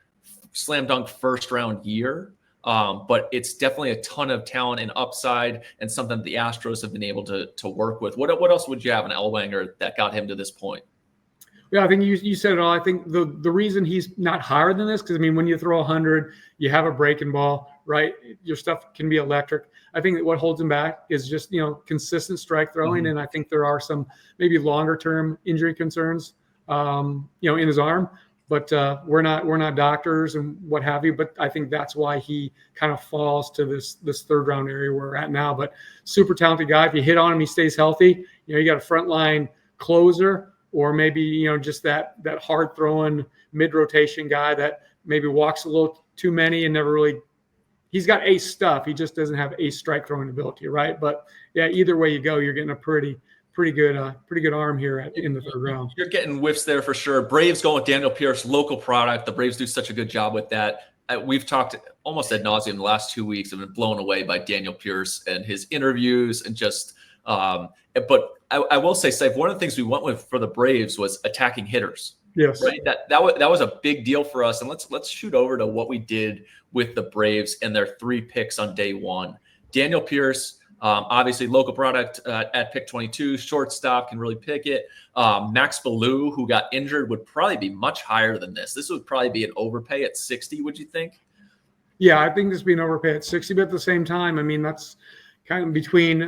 A: slam-dunk first-round year, but it's definitely a ton of talent and upside and something that the Astros have been able to work with. What else would you have in Elwanger that got him to this point?
B: Yeah, I think you said it all. I think the reason he's not higher than this, because, when you throw 100, you have a breaking ball, right? Your stuff can be electric. I think that what holds him back is just, consistent strike throwing. Mm-hmm. And I think there are some maybe longer-term injury concerns, in his arm. But we're not doctors and what have you. But I think that's why he kind of falls to this third-round area where we're at now. But super talented guy. If you hit on him, he stays healthy. You got a frontline closer, or maybe, just that hard throwing mid-rotation guy that maybe walks a little too many and never really – he's got ace stuff. He just doesn't have ace strike throwing ability, right? But, yeah, either way you go, you're getting a pretty good arm here in the third round.
A: You're getting whiffs there for sure. Braves going with Daniel Pierce, local product. The Braves do such a good job with that. We've talked almost ad nauseum the last 2 weeks. I've been blown away by Daniel Pierce and his interviews and just but I will say, Saif, one of the things we went with for the Braves was attacking hitters.
B: Yes.
A: Right. That was a big deal for us. And let's shoot over to what we did with the Braves and their 3 picks on day one. Daniel Pierce, obviously local product at pick 22, shortstop, can really pick it. Max Ballou, who got injured, would probably be much higher than this. This would probably be an overpay at 60, would you think?
B: Yeah, I think this would be an overpay at 60, but at the same time, that's kind of between,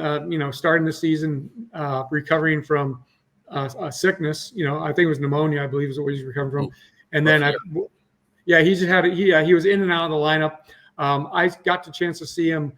B: starting the season, recovering from a sickness. I think it was pneumonia, I believe is what he's recovering from. And then, he was in and out of the lineup. I got the chance to see him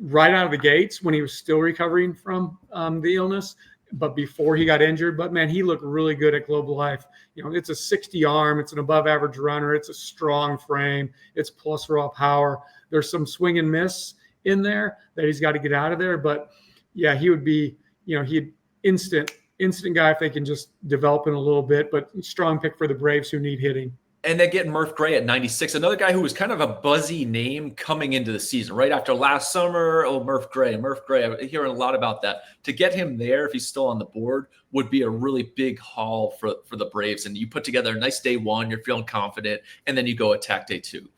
B: right out of the gates when he was still recovering from the illness, but before he got injured. But, man, he looked really good at Global Life. It's a 60 arm. It's an above-average runner. It's a strong frame. It's plus raw power. There's some swing and miss in there that he's got to get out of there. But yeah, he would be, he'd instant guy if they can just develop him a little bit, but strong pick for the Braves who need hitting.
A: And then getting Murph Gray at 96, another guy who was kind of a buzzy name coming into the season, right after last summer. Oh, Murph Gray. I'm hearing a lot about that. To get him there, if he's still on the board, would be a really big haul for the Braves. And you put together a nice day one, you're feeling confident, and then you go attack day two.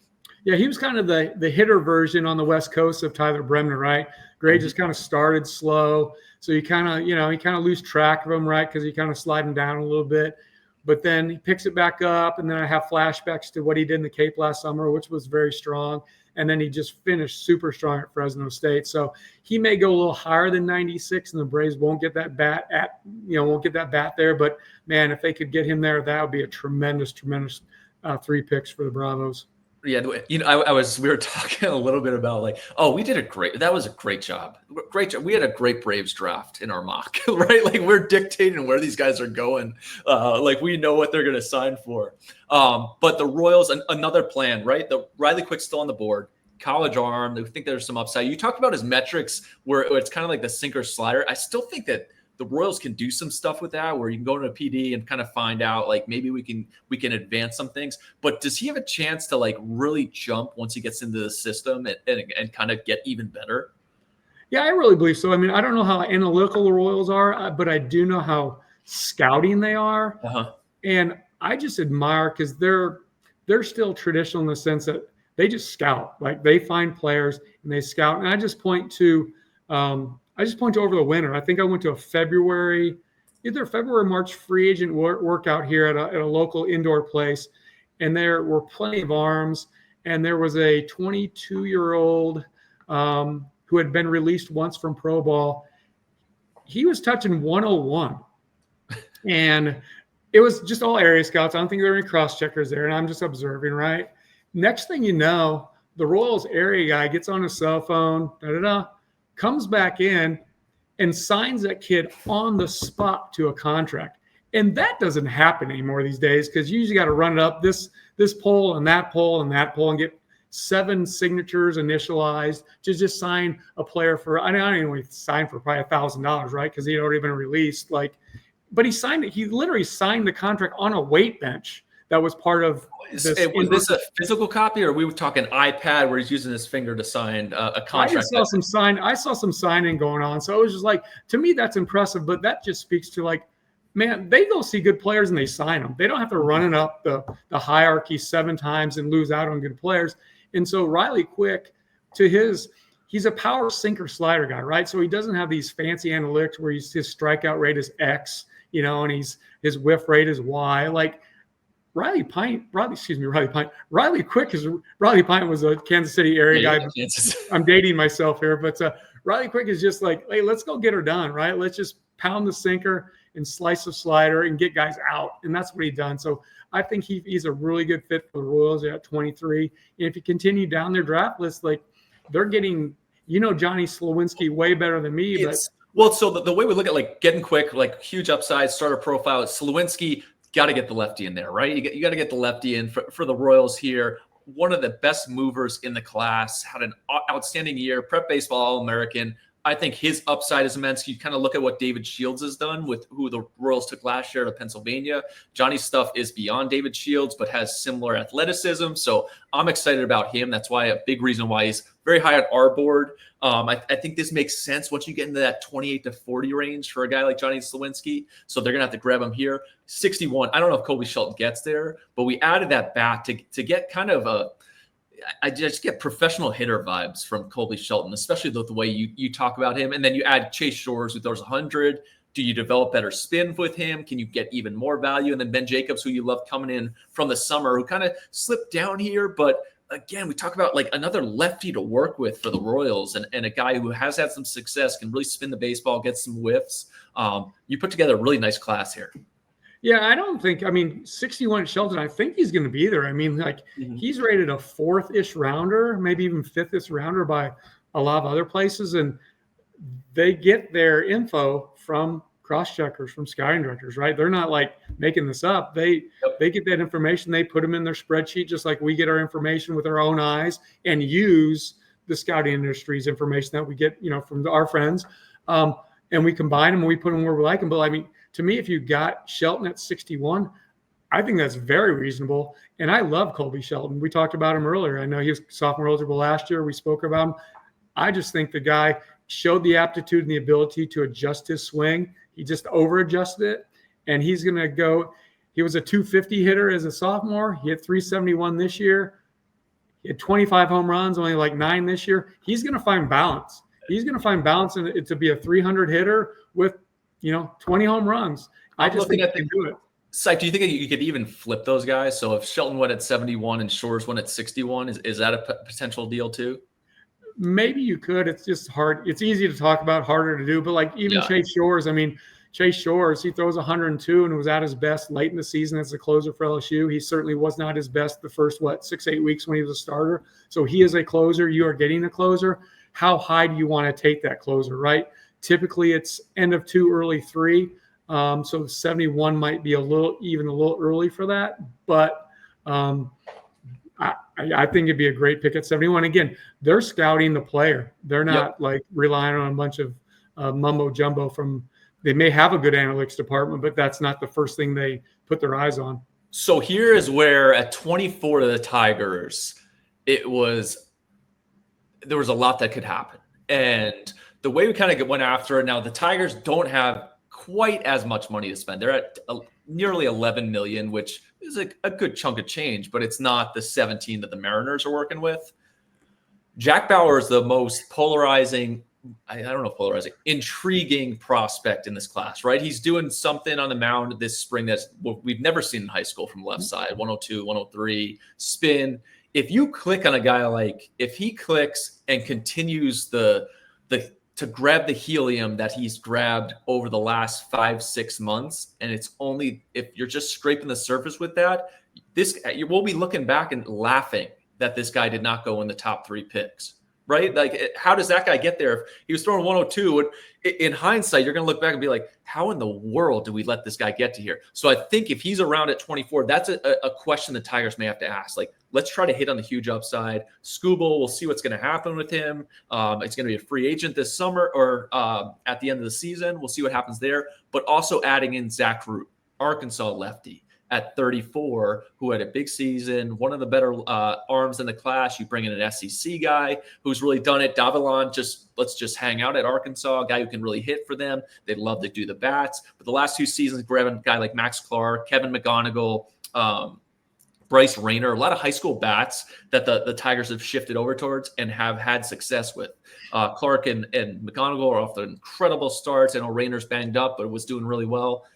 B: Yeah, he was kind of the hitter version on the West Coast of Tyler Bremner, right? Gray just kind of started slow. So you kind of lose track of him, right? Because he kind of sliding down a little bit. But then he picks it back up, and then I have flashbacks to what he did in the Cape last summer, which was very strong. And then he just finished super strong at Fresno State. So he may go a little higher than 96, and the Braves won't get that bat there. But man, if they could get him there, that would be a tremendous 3 picks for the Bravos.
A: Yeah, we were talking a little bit about that was a great job. Great job. We had a great Braves draft in our mock, right? Like we're dictating where these guys are going. Like we know what they're going to sign for. But the Royals, another plan, right? The Riley Quick's still on the board. College arm. They think there's some upside. You talked about his metrics where it's kind of like the sinker slider. I still think that the Royals can do some stuff with that where you can go into a PD and kind of find out like maybe we can advance some things. But does he have a chance to like really jump once he gets into the system and kind of get even better?
B: Yeah, I really believe so. I mean, I don't know how analytical the Royals are, but I do know how scouting they are.
A: Uh-huh.
B: And I just admire because they're still traditional in the sense that they just scout. Like they find players and they scout. And I just point to over the winter. I think I went to either February, March free agent workout here at a local indoor place. And there were plenty of arms. And there was a 22-year-old who had been released once from pro ball. He was touching 101. And it was just all area scouts. I don't think there were any cross checkers there. And I'm just observing, right? Next thing you know, the Royals area guy gets on his cell phone, comes back in and signs that kid on the spot to a contract. And that doesn't happen anymore these days because you usually got to run it up this poll and that poll and that poll and get 7 signatures initialized to just sign a player for, I don't even sign for probably $1,000, right? Because he had already been released. But he signed it. He literally signed the contract on a weight bench. That was part of this.
A: Was this a physical copy, or we were talking iPad where he's using his finger to sign a contract?
B: I saw some signing going on. So it was just like, to me, that's impressive. But that just speaks to like, man, they go see good players and they sign them. They don't have to run it up the hierarchy 7 times and lose out on good players. And so Riley Quick, he's a power sinker slider guy, right? So he doesn't have these fancy analytics where his strikeout rate is X, and his whiff rate is Y. Like Riley Pint was a Kansas City area guy. I'm dating myself here, but Riley Quick is just like, hey, let's go get her done, right? Let's just pound the sinker and slice the slider and get guys out. And that's what he done. So I think he's a really good fit for the Royals at 23. And if you continue down their draft list, like they're getting, Johnny Slawinski way better than me.
A: So the way we look at like getting Quick, like huge upside, starter profile, Slawinski, got to get the lefty in there, right? You got to get the lefty in for the Royals here. One of the best movers in the class, had an outstanding year, prep baseball All-American. I think his upside is immense. You kind of look at what David Shields has done with who the Royals took last year to Pennsylvania. Johnny's stuff is beyond David Shields, but has similar athleticism. So I'm excited about him. That's why a big reason why he's very high on our board. I think this makes sense once you get into that 28 to 40 range for a guy like Johnny Slawinski. So they're going to have to grab him here. 61. I don't know if Colby Shelton gets there, but we added that bat to get kind of I just get professional hitter vibes from Colby Shelton, especially the way you talk about him. And then you add Chase Shores, who throws 100. Do you develop better spin with him? Can you get even more value? And then Ben Jacobs, who you love coming in from the summer, who kind of slipped down here. But again, we talk about like another lefty to work with for the Royals and a guy who has had some success, can really spin the baseball, get some whiffs. You put together a really nice class here.
B: Yeah, 61 Shelton, I think he's going to be there. I mean, like he's rated a 4th-ish rounder, maybe even 5th-ish rounder by a lot of other places. And they get their info from cross-checkers, from scouting directors, right? They're not like making this up. They get that information. They put them in their spreadsheet, just like we get our information with our own eyes and use the scouting industry's information that we get, from our friends. And we combine them and we put them where we like them. But I mean, to me, if you got Shelton at 61, I think that's very reasonable. And I love Colby Shelton. We talked about him earlier. I know he was sophomore eligible last year. We spoke about him. I just think the guy showed the aptitude and the ability to adjust his swing. He just over adjusted it. And he's going to go. He was a 250 hitter as a sophomore. He hit 371 this year. He had 25 home runs, only like 9 this year. He's going to find balance. He's going to find balance in it to be a 300 hitter with, 20 home runs. I just think he can do it.
A: Sike, do you think you could even flip those guys? So if Shelton went at 71 and Shores went at 61, is that a potential deal too?
B: Maybe you could. It's just hard. It's easy to talk about, harder to do. But like even Chase Shores, Chase Shores, he throws 102 and was at his best late in the season as a closer for LSU. He certainly was not his best the first, 6-8 weeks when he was a starter. So he is a closer. You are getting a closer. How high do you want to take that closer, right? Typically it's end of 2, early 3. So 71 might be a little early for that. But I think it'd be a great pick at 71. Again, they're scouting the player. They're not like relying on a bunch of mumbo jumbo they may have a good analytics department, but that's not the first thing they put their eyes on.
A: So here is where at 24 to the Tigers, there was a lot that could happen. And the way we kind of went after it, now the Tigers don't have quite as much money to spend. They're at nearly 11 million, which is a good chunk of change, but it's not the 17 that the Mariners are working with. Jack Bauer is the most polarizing, intriguing prospect in this class, right? He's doing something on the mound this spring that's we've never seen in high school from left side, 102, 103, spin. If you click on a guy if he clicks and continues to grab the helium that he's grabbed over the last 5-6 months, and it's only if you're just scraping the surface with that, we'll be looking back and laughing that this guy did not go in the top 3 picks. Right? Like, how does that guy get there? If he was throwing 102, and in hindsight, you're going to look back and be like, how in the world did we let this guy get to here? So I think if he's around at 24, that's a question the Tigers may have to ask. Like, let's try to hit on the huge upside. Skubal, we'll see what's going to happen with him. It's going to be a free agent this summer or at the end of the season. We'll see what happens there. But also adding in Zach Root, Arkansas lefty, at 34, who had a big season, one of the better arms in the class. You bring in an SEC guy who's really done it. Davilon, let's just hang out at Arkansas, a guy who can really hit for them. They love to do the bats. But the last 2 seasons, grabbing a guy like Max Clark, Kevin McGonigal, Bryce Rayner, a lot of high school bats that the Tigers have shifted over towards and have had success with. Clark and McGonigal are off to incredible starts. I know Rayner's banged up, but was doing really well.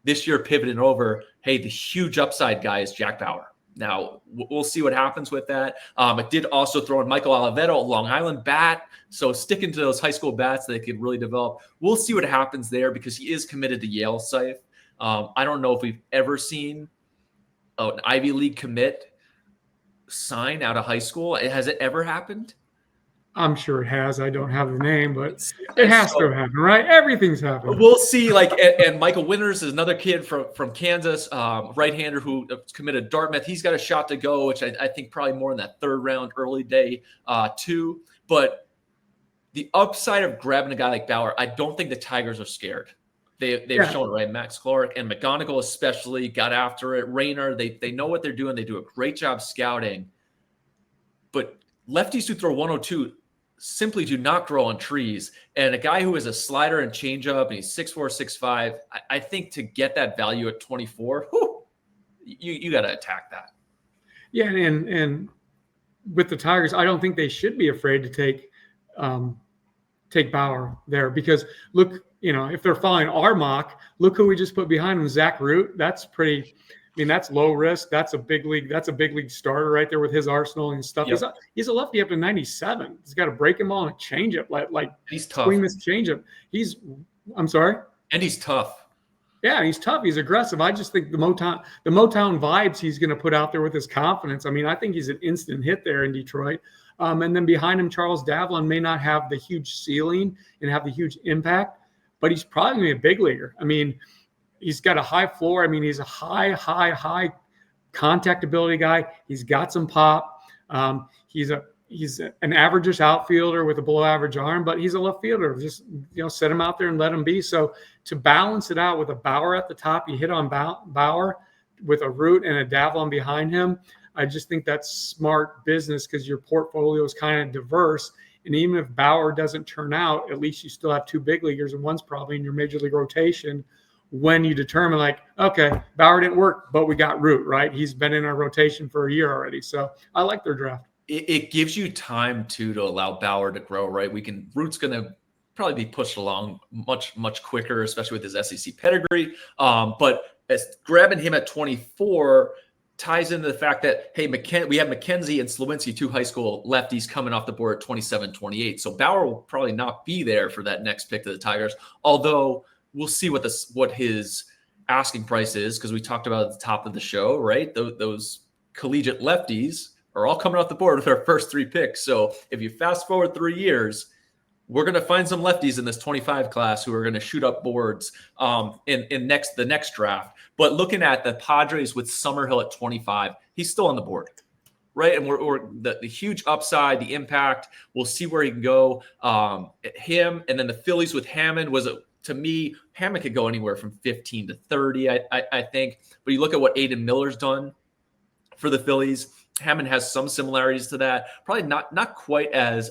A: This year, pivoting over, hey, the huge upside guy is Jack Bauer. Now, we'll see what happens with that. It did also throw in Michael Oliveto, a Long Island bat. So sticking to those high school bats that they could really develop. We'll see what happens there because he is committed to Yale, Seif. I don't know if we've ever seen an Ivy League commit sign out of high school. Has it ever happened?
B: I'm sure it has. I don't have the name, but it has to happen, right? Everything's happened.
A: We'll see. And Michael Winters is another kid from Kansas, right-hander who committed Dartmouth. He's got a shot to go, which I think probably more in that 3rd round, early day too. But the upside of grabbing a guy like Bauer, I don't think the Tigers are scared. They've shown it, right? Max Clark and McGonigal especially got after it. Rayner, they know what they're doing. They do a great job scouting. But lefties who throw 102 simply do not grow on trees. And a guy who is a slider and changeup, and he's 6'4", 6'5", I think to get that value at 24, you got to attack that.
B: Yeah, and with the Tigers, I don't think they should be afraid to take Bauer there because look, if they're following our mock, look who we just put behind him, Zach Root. That's pretty. That's low risk. That's a big league starter right there with his arsenal and stuff. Yep. He's a lefty up to 97. He's got a breaking ball and a changeup. Like
A: he's tough.
B: Swing this changeup. I'm sorry.
A: And he's tough.
B: Yeah, he's tough. He's aggressive. I just think the Motown vibes he's going to put out there with his confidence. I think he's an instant hit there in Detroit. And then behind him, Charles Davilon may not have the huge ceiling and have the huge impact, but he's probably going to be a big leaguer. He's got a high floor. He's a high contact ability guy. He's got some pop. He's an average outfielder with a below average arm, but he's a left fielder. Just set him out there and let him be. So to balance it out with a Bauer at the top, you hit on Bauer with a Root and a Davlin behind him, I just think that's smart business because your portfolio is kind of diverse. And even if Bauer doesn't turn out, at least you still have 2 big leaguers, and one's probably in your major league rotation when you determine like, okay, Bauer didn't work, but we got Root, right? He's been in our rotation for a year already. So I like their draft.
A: It gives you time to allow Bauer to grow, right? Root's going to probably be pushed along much quicker, especially with his SEC pedigree. But as grabbing him at 24 ties into the fact that, hey, we have McKenzie and Slawinski, 2 high school lefties coming off the board at 27, 28. So Bauer will probably not be there for that next pick to the Tigers, although we'll see what his asking price is, because we talked about at the top of the show, right? Those collegiate lefties are all coming off the board with our first 3 picks. So if you fast forward 3 years, we're going to find some lefties in this 25 class who are going to shoot up boards in the next draft. But looking at the Padres with Summerhill at 25, he's still on the board, right? And we're the huge upside, the impact. We'll see where he can go. Him and then the Phillies with Hammond to me, Hammond could go anywhere from 15 to 30, I think. But you look at what Aiden Miller's done for the Phillies. Hammond has some similarities to that. Probably not quite as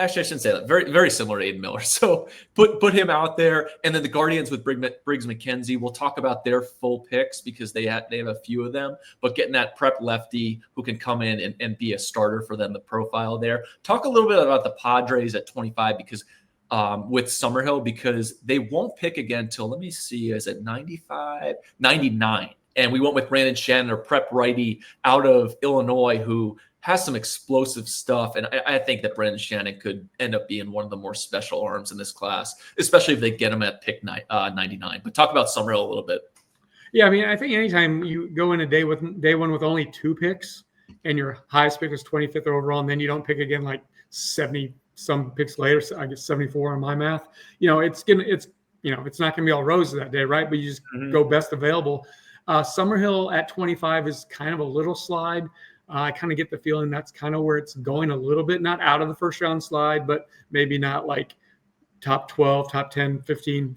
A: actually, I shouldn't say that. Very, very similar to Aiden Miller. So put him out there. And then the Guardians with Briggs McKenzie. We'll talk about their full picks because they have a few of them. But getting that prep lefty who can come in and be a starter for them, the profile there. Talk a little bit about the Padres at 25 because with Summerhill, because they won't pick again until, let me see, is it 95? 99. And we went with Brandon Shannon, or prep righty out of Illinois, who has some explosive stuff. And I think that Brandon Shannon could end up being one of the more special arms in this class, especially if they get him at pick 99. But talk about Summerhill a little bit.
B: Yeah, I mean, I think anytime you go in day one with only 2 picks and your highest pick is 25th overall, and then you don't pick again like 70 some picks later, so I guess 74 on my math, it's not gonna be all roses that day, right? But you just go best available. Summerhill at 25 is kind of a little slide. I kind of get the feeling that's kind of where it's going a little bit, not out of the first round slide, but maybe not like top 12, top 10, 15,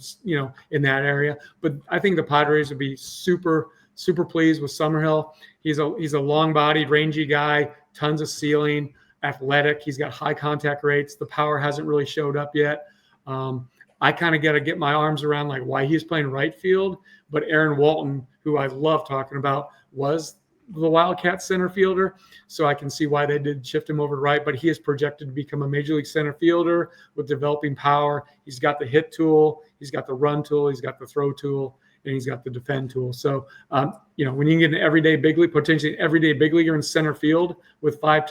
B: in that area. But I think the Padres would be super, super pleased with Summerhill. He's a long-bodied, rangy guy, tons of ceiling, athletic. He's got high contact rates. The power hasn't really showed up yet. I kind of got to get my arms around like why he's playing right field. But Aaron Walton, who I love talking about, was the Wildcat center fielder. So I can see why they did shift him over to right, but he is projected to become a major league center fielder with developing power. He's got the hit tool, he's got the run tool, he's got the throw tool, and he's got the defend tool. So, when you can get an everyday big league, potentially an everyday big leaguer in center field with five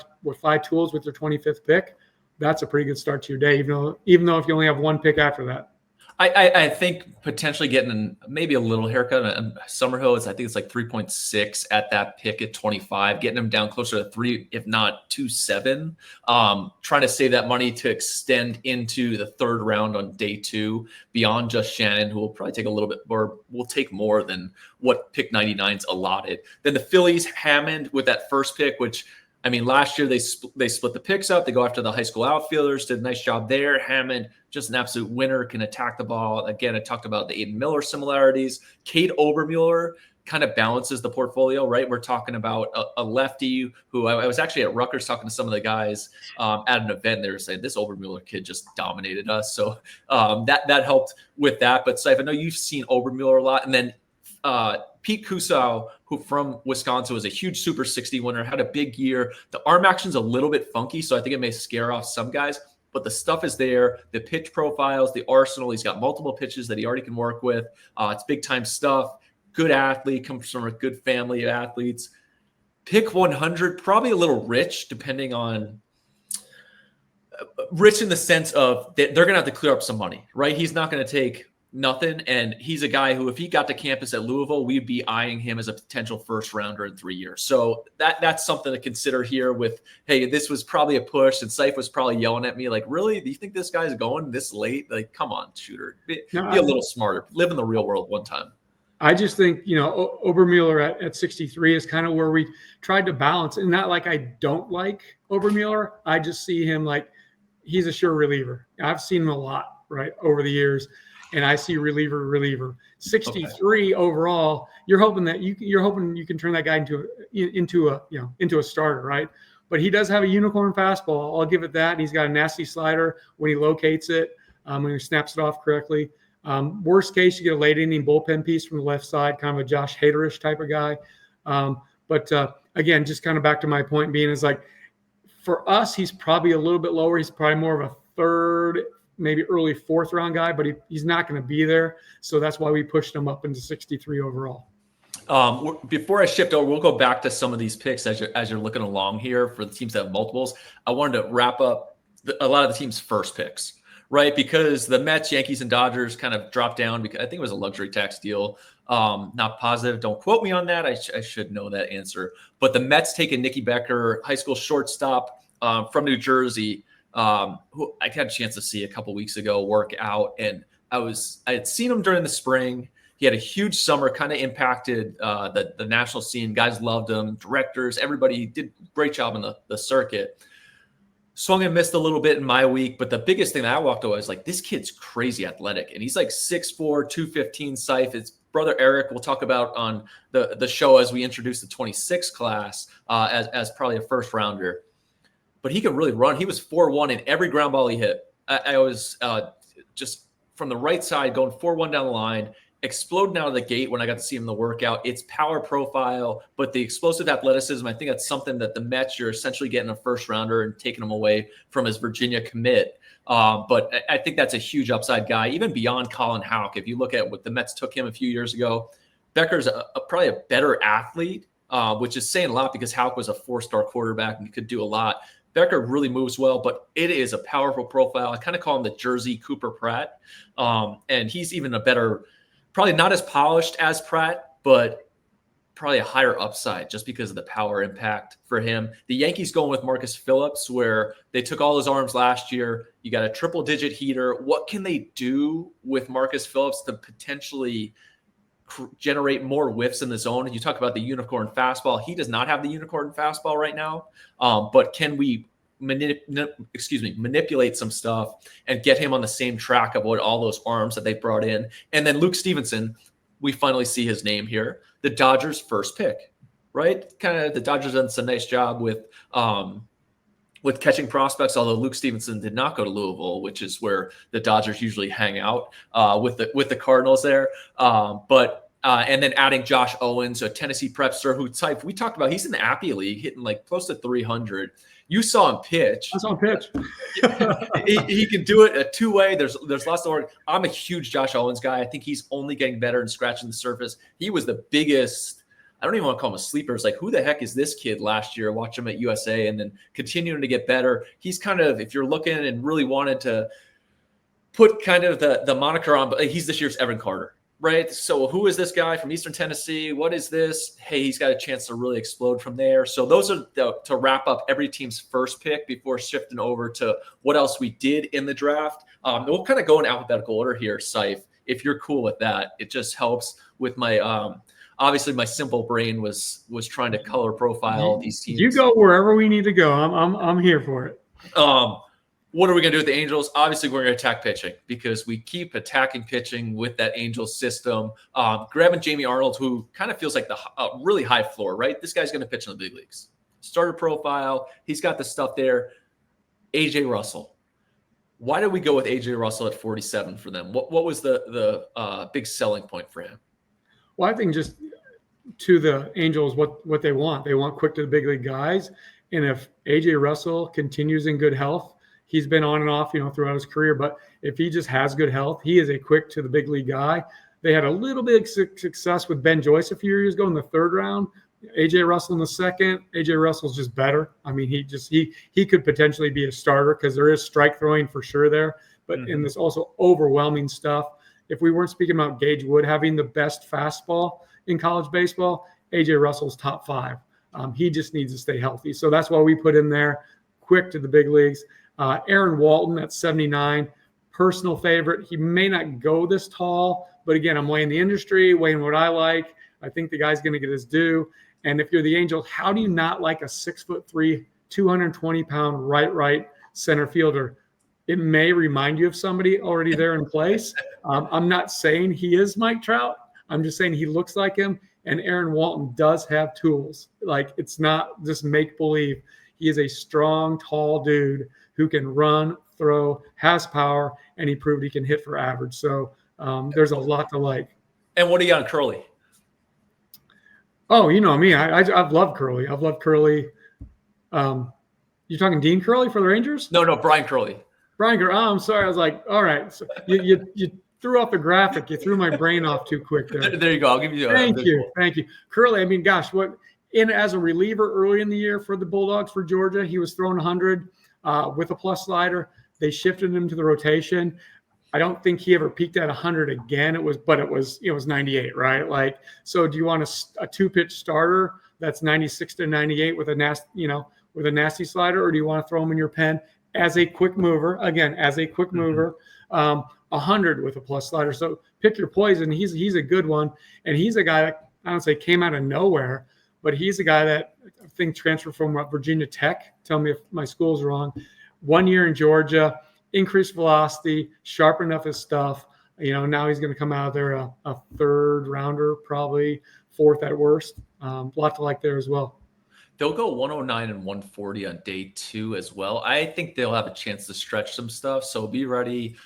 B: tools with your 25th pick, that's a pretty good start to your day, even though if you only have 1 pick after that.
A: I think potentially getting maybe a little haircut on Summerhill I think it's like 3.6 at that pick at 25, getting him down closer to 3, if not 2.7. Trying to save that money to extend into the 3rd round on day 2 beyond just Shannon, who will probably take a little bit more, will take more than what pick 99's allotted. Then the Phillies, Hammond with that first pick, which I mean, last year they split the picks up. They go after the high school outfielders, did a nice job there. Hammond, just an absolute winner, can attack the ball. Again, I talked about the Aiden Miller similarities. Cade Obermuller kind of balances the portfolio, right? We're talking about a lefty who I was actually at Rutgers talking to some of the guys at an event. They were saying this Obermuller kid just dominated us. So that helped with that. But Seif, I know you've seen Obermuller a lot. And then Pete Kusau, who from Wisconsin was a huge Super 60 winner, had a big year. The arm action's a little bit funky, so I think it may scare off some guys, but the stuff is there. The pitch profiles, the arsenal, he's got multiple pitches that he already can work with. It's big time stuff. Good athlete, comes from a good family of athletes. Pick 100, probably a little rich, depending on rich in the sense of they're going to have to clear up some money, right? He's not going to take nothing. And he's a guy who, if he got to campus at Louisville, we'd be eyeing him as a potential first rounder in 3 years. So that's something to consider here with, hey, this was probably a push. And Seif was probably yelling at me like, really? Do you think this guy's going this late? Like, come on, shooter. Be a little smarter. Live in the real world one time.
B: I just think, Obermuller at 63 is kind of where we tried to balance. And not like I don't like Obermuller. I just see him like he's a sure reliever. I've seen him a lot, right, over the years. and I see reliever. 63 overall. You're hoping you can turn that guy into a starter, right? But he does have a unicorn fastball. I'll give it that. And he's got a nasty slider when he locates it, when he snaps it off correctly. Worst case, you get a late inning bullpen piece from the left side, kind of a Josh Hader-ish type of guy. But again, just kind of back to my point being is like, for us, he's probably a little bit lower. He's probably more of a third, maybe early fourth round guy, but he's not going to be there. So that's why we pushed him up into 63 overall.
A: Before I shift over, we'll go back to some of these picks as you're looking along here for the teams that have multiples. I wanted to wrap up a lot of the teams' first picks, right? Because the Mets, Yankees, and Dodgers kind of dropped down because I think it was a luxury tax deal. Not positive. Don't quote me on that. I should know that answer. But the Mets taking Nicky Becker, high school shortstop from New Jersey, who I had a chance to see a couple weeks ago work out. And I had seen him during the spring. He had a huge summer, kind of impacted the national scene. Guys loved him, directors, everybody did a great job in the circuit. Swung and missed a little bit in my week, but the biggest thing that I walked away was like, this kid's crazy athletic. And he's like 6'4", 215 Seifert. It's brother Eric we'll talk about on the show as we introduce the 26 class as probably a first rounder. But he could really run. He was 4-1 in every ground ball he hit. I was just from the right side going 4-1 down the line, exploding out of the gate when I got to see him in the workout. It's power profile, but the explosive athleticism, I think that's something that the Mets, you're essentially getting a first rounder and taking him away from his Virginia commit. But I think that's a huge upside guy, even beyond Colin Houck. If you look at what the Mets took him a few years ago, Becker's probably a better athlete, which is saying a lot because Houck was a 4-star quarterback and could do a lot. Becker really moves well, but it is a powerful profile. I kind of call him the Jersey Cooper Pratt. And he's even a better, probably not as polished as Pratt, but probably a higher upside just because of the power impact for him. The Yankees going with Marcus Phillips, where they took all his arms last year. You got a triple-digit heater. What can they do with Marcus Phillips to potentially generate more whiffs in the zone? And you talk about the unicorn fastball. He does not have the unicorn fastball right now, but can we manipulate some stuff and get him on the same track of what all those arms that they brought in? And then Luke Stevenson, we finally see his name here, the Dodgers' first pick, right? Kind of the Dodgers done a nice job with catching prospects, although Luke Stevenson did not go to Louisville, which is where the Dodgers usually hang out with the Cardinals there. And then adding Josh Owens, a Tennessee prepster who we talked about, he's in the Appy League, hitting like close to 300. You saw him pitch.
B: I saw him pitch.
A: he can do it a two-way. There's lots of work. I'm a huge Josh Owens guy. I think he's only getting better and scratching the surface. He was the biggest, I don't even want to call him a sleeper. It's like, who the heck is this kid last year? Watch him at USA and then continuing to get better. He's kind of, if you're looking and really wanted to put kind of the moniker on, but he's this year's Evan Carter. Right. So who is this guy from Eastern Tennessee? What is this? Hey, he's got a chance to really explode from there. So those are to wrap up every team's first pick before shifting over to what else we did in the draft. We'll kind of go in alphabetical order here, Seif, if you're cool with that. It just helps with my obviously my simple brain was trying to color profile these teams.
B: You go wherever we need to go. I'm here for it.
A: What are we going to do with the Angels? Obviously, we're going to attack pitching because we keep attacking pitching with that Angels system. Grabbing Jamie Arnold, who kind of feels like the really high floor, right? This guy's going to pitch in the big leagues. Starter profile. He's got the stuff there. AJ Russell. Why did we go with AJ Russell at 47 for them? What was the big selling point for him?
B: Well, I think just to the Angels, what they want. They want quick to the big league guys. And if AJ Russell continues in good health, he's been on and off, throughout his career. But if he just has good health, he is a quick to the big league guy. They had a little bit of success with Ben Joyce a few years ago in the third round. AJ Russell in the second. AJ Russell's just better. I mean, he could potentially be a starter because there is strike throwing for sure there. But in this also overwhelming stuff, if we weren't speaking about Gage Wood having the best fastball in college baseball, AJ Russell's top 5. He just needs to stay healthy. So that's why we put him there, quick to the big leagues. Aaron Walton at 79, personal favorite. He may not go this tall, but again, I'm weighing the industry, weighing what I like. I think the guy's going to get his due. And if you're the Angels, how do you not like a 6'3", 220-pound right center fielder? it may remind you of somebody already there in place. I'm not saying he is Mike Trout. I'm just saying he looks like him. And Aaron Walton does have tools. Like, it's not just make believe. He is a strong, tall dude who can run, throw, has power, and he proved he can hit for average. So there's a lot to like.
A: And what do you got on Curly?
B: Oh, you know me. I've loved Curly. I've loved Curly. You talking Dean Curly for the Rangers?
A: No, Brian Curly.
B: Brian Curly. Oh, I'm sorry. I was like, all right. So you threw off the graphic. You threw my brain off too quick there.
A: There you go. I'll give you.
B: Thank you. Curly. I mean, gosh, as a reliever early in the year for the Bulldogs for Georgia, he was throwing 100 with a plus slider. They shifted him to the rotation. I don't think he ever peaked at 100 again. It was 98, right? Like, so do you want a 2-pitch starter that's 96 to 98 with a nasty slider, or do you want to throw him in your pen as a quick mover? Again, as a quick mover, 100 with a plus slider. So pick your poison. He's a good one, and he's a guy that I don't say came out of nowhere, but he's a guy that I think transferred from Virginia Tech. Tell me if my school's wrong. 1 year in Georgia. Increased velocity, sharpened up his stuff. Now he's going to come out of there a 3rd rounder, probably 4th at worst. A lot to like there as well.
A: They'll go 109 and 140 on day 2 as well. I think they'll have a chance to stretch some stuff. So be ready.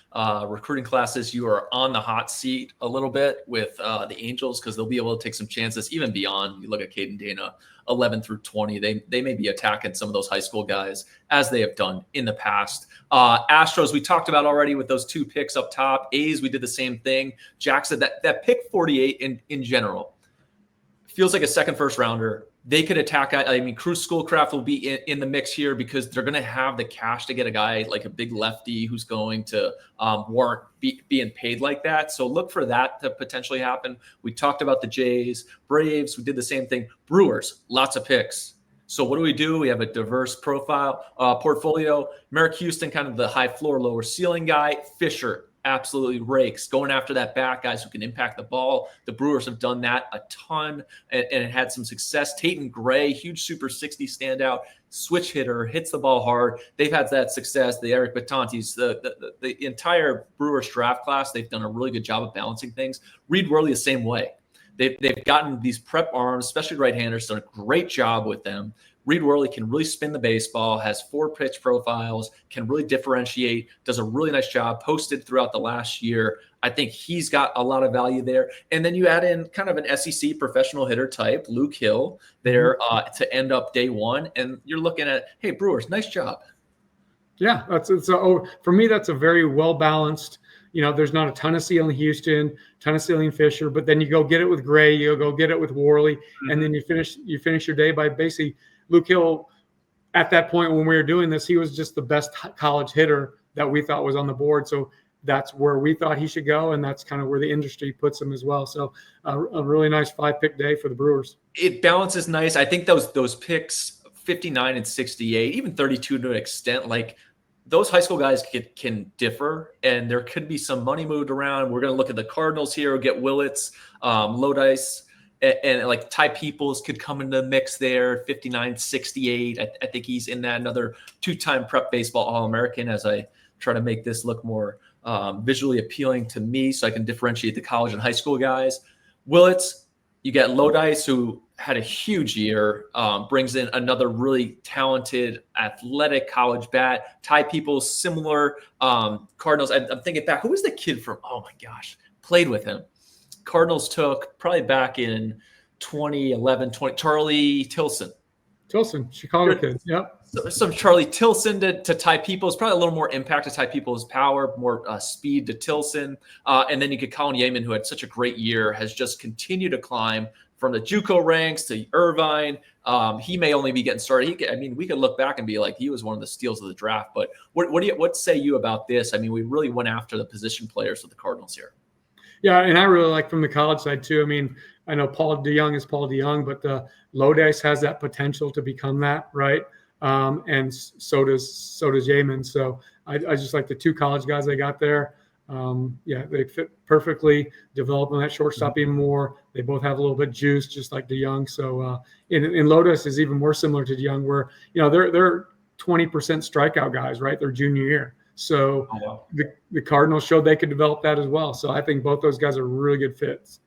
A: Recruiting classes, you are on the hot seat a little bit with the Angels because they'll be able to take some chances even beyond. You look at Caden Dana, 11 through 20. They may be attacking some of those high school guys as they have done in the past. Astros, we talked about already with those 2 picks up top. A's, we did the same thing. Jack said that pick 48 in general feels like a second first rounder. They could attack. I mean, Cruz Schoolcraft will be in the mix here because they're going to have the cash to get a guy like a big lefty who's going to warrant being paid like that. So look for that to potentially happen. We talked about the Jays, Braves. We did the same thing. Brewers, lots of picks. So what do? We have a diverse portfolio. Merrick Houston, kind of the high floor, lower ceiling guy. Fisher, absolutely rakes, going after that bat, guys who can impact the ball. The Brewers have done that a ton and had some success. Tatum Gray, huge Super 60 standout, switch hitter, hits the ball hard. They've had that success. The Eric Batantes, the entire Brewers draft class, they've done a really good job of balancing things. Reed Worley the same way. They've gotten these prep arms, especially right-handers, done a great job with them. Reed Worley can really spin the baseball, has 4 pitch profiles, can really differentiate, does a really nice job, posted throughout the last year. I think he's got a lot of value there. And then you add in kind of an SEC professional hitter type, Luke Hill, there to end up day 1. And you're looking at, hey, Brewers, nice job.
B: Yeah, for me, that's a very well-balanced. There's not a ton of ceiling Houston, ton of ceiling Fisher, but then you go get it with Gray, you go get it with Worley, and then you finish your day by basically Luke Hill. At that point when we were doing this, he was just the best college hitter that we thought was on the board. So that's where we thought he should go, and that's kind of where the industry puts him as well. So a really nice 5-pick day for the Brewers.
A: It balances nice. I think those picks, 59 and 68, even 32 to an extent, like those high school guys can differ, and there could be some money moved around. We're going to look at the Cardinals here, get Willits, Lodice, and like Ty Peoples could come into the mix there, 59, 68. I think he's in that. Another 2-time prep baseball All-American, as I try to make this look more visually appealing to me so I can differentiate the college and high school guys. Willits, you got Lodice, who had a huge year, brings in another really talented, athletic college bat. Ty Peoples, similar. Cardinals, I'm thinking back, who was the kid from, oh my gosh, played with him? Cardinals took probably back in 2011, Charlie Tilson.
B: Chicago kid. Yep.
A: Some Charlie Tilson to Ty Peoples, probably a little more impact to Ty Peoples' power, more speed to Tilson. And then you get Colin Yeaman, who had such a great year, has just continued to climb from the JUCO ranks to Irvine. He may only be getting started. We could look back and be like, he was one of the steals of the draft. But what say you about this? I mean, we really went after the position players with the Cardinals here.
B: Yeah, and I really like from the college side too. I mean, I know Paul DeYoung is Paul DeYoung, but Lodice has that potential to become that, right? And so does Yeaman. So I just like the 2 college guys they got there. They fit perfectly, developing that shortstop even more. They both have a little bit of juice, just like DeYoung. So in Lodice is even more similar to DeYoung, where they're 20% strikeout guys, right? Their junior year. So
A: Oh, wow.
B: the Cardinals showed they could develop that as well. So I think both those guys are really good fits.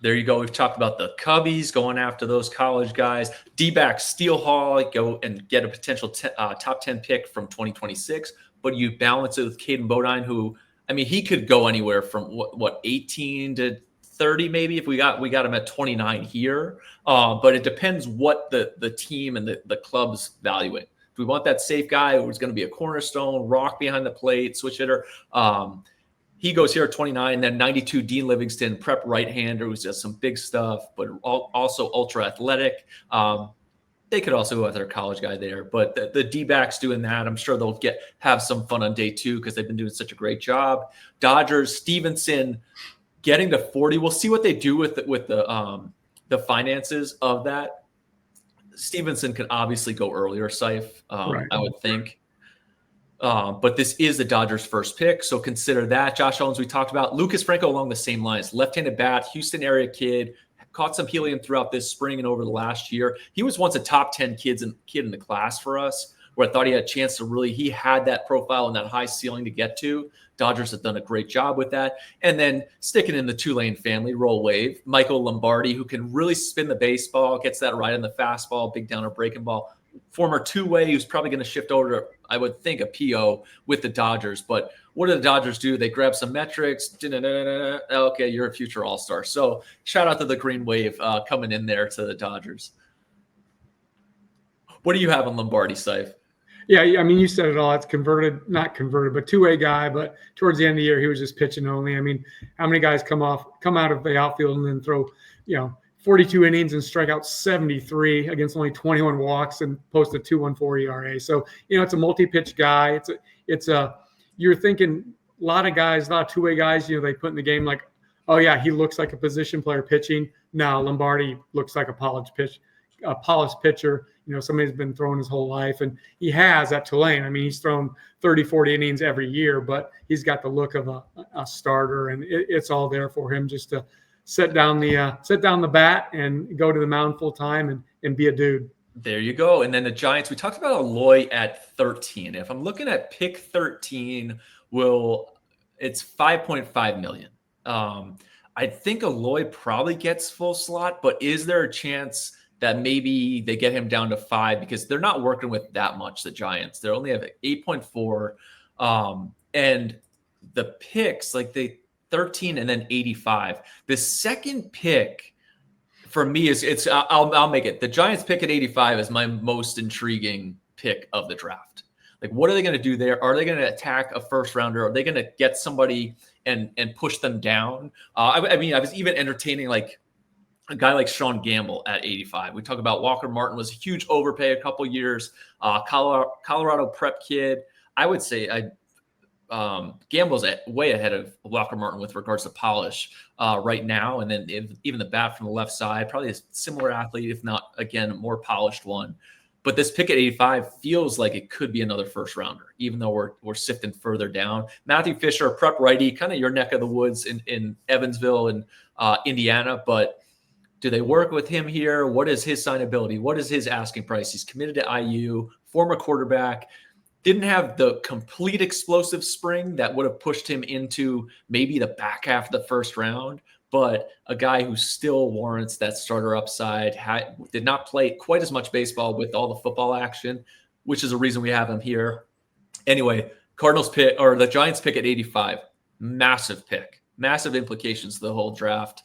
A: There you go. We've talked about the Cubbies going after those college guys. D-back Steelhall, go and get a potential top 10 pick from 2026. But you balance it with Caden Bodine, who, I mean, he could go anywhere from what 18 to 30 maybe if we got him at 29 here. But it depends what the team and the clubs value it. Do we want that safe guy who's going to be a cornerstone, rock behind the plate, switch hitter? He goes here at 29, then 92, Dean Livingston, prep right-hander, who's just some big stuff, but also ultra-athletic. They could also go with their college guy there, but the D-backs doing that, I'm sure they'll have some fun on day 2 because they've been doing such a great job. Dodgers, Stevenson, getting to 40. We'll see what they do with the finances of that. Stevenson can obviously go earlier, Seif,
B: Right.
A: I would think. But this is the Dodgers' first pick, so consider that. Josh Owens, we talked about. Lucas Franco along the same lines. Left-handed bat, Houston area kid, caught some helium throughout this spring and over the last year. He was once a top 10 kid in the class for us, where I thought he had a chance to he had that profile and that high ceiling to get to. Dodgers have done a great job with that. And then sticking in the Tulane family, roll wave, Michael Lombardi, who can really spin the baseball, gets that right in the fastball, big downer breaking ball. Former two-way, who's probably going to shift over to, I would think, a PO with the Dodgers. But what do the Dodgers do? They grab some metrics. Okay, you're a future all-star. So shout out to the Green Wave coming in there to the Dodgers. What do you have on Lombardi, Seif?
B: Yeah, I mean, you said it all. It's not converted, but two-way guy. But towards the end of the year, he was just pitching only. I mean, how many guys come out of the outfield and then throw, 42 innings and strike out 73 against only 21 walks and post a 2.14 ERA. So, it's a multi-pitch guy. You're thinking a lot of two-way guys, they put in the game like, oh yeah, he looks like a position player pitching. Now Lombardi looks like a polished pitcher. Somebody's been throwing his whole life, and he has at Tulane. I mean, he's thrown 30, 40 innings every year, but he's got the look of a starter, and it's all there for him just to set down the bat and go to the mound full time and be a dude.
A: There you go. And then the Giants, we talked about Aloy at 13. If I'm looking at pick 13, it's $5.5 million. I think Aloy probably gets full slot, but is there a chance that maybe they get him down to 5 because they're not working with that much, the Giants. They only have 8.4. And the picks, like the 13 and then 85. The second pick for me I'll make it. The Giants pick at 85 is my most intriguing pick of the draft. Like, what are they going to do there? Are they going to attack a first rounder? Are they going to get somebody and push them down? I mean, I was even entertaining like a guy like Sean Gamble at 85. We talk about Walker Martin was a huge overpay a couple years. Colorado prep kid. I would say Gamble's way ahead of Walker Martin with regards to polish right now. And then even the bat from the left side, probably a similar athlete, if not, again, a more polished one. But this pick at 85 feels like it could be another first rounder, even though we're sifting further down. Matthew Fisher, prep righty, kind of your neck of the woods in Evansville and Indiana. But do they work with him here? What is his signability? What is his asking price? He's committed to IU, former quarterback. Didn't have the complete explosive spring that would have pushed him into maybe the back half of the first round, but a guy who still warrants that starter upside, did not play quite as much baseball with all the football action, which is a reason we have him here. Anyway, Cardinals pick, or the Giants pick at 85, massive pick, massive implications to the whole draft.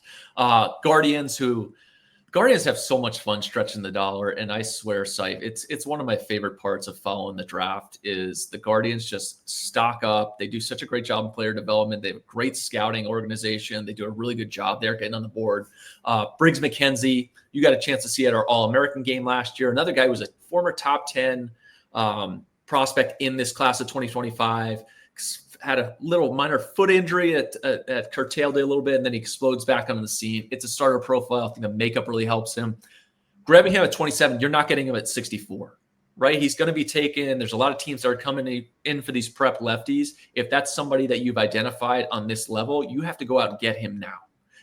A: Guardians have so much fun stretching the dollar, and I swear, Seif, it's one of my favorite parts of following the draft is the Guardians just stock up. They do such a great job in player development. They have a great scouting organization. They do a really good job there getting on the board. Briggs McKenzie, you got a chance to see at our All-American game last year. Another guy who was a former top 10 prospect in this class of 2025. Had a little minor foot injury at curtailed it a little bit, and then he explodes back onto the scene. It's a starter profile. I think the makeup really helps him. Grabbing him at 27, you're not getting him at 64, right? He's going to be taken. There's a lot of teams that are coming in for these prep lefties. If that's somebody that you've identified on this level, you have to go out and get him now,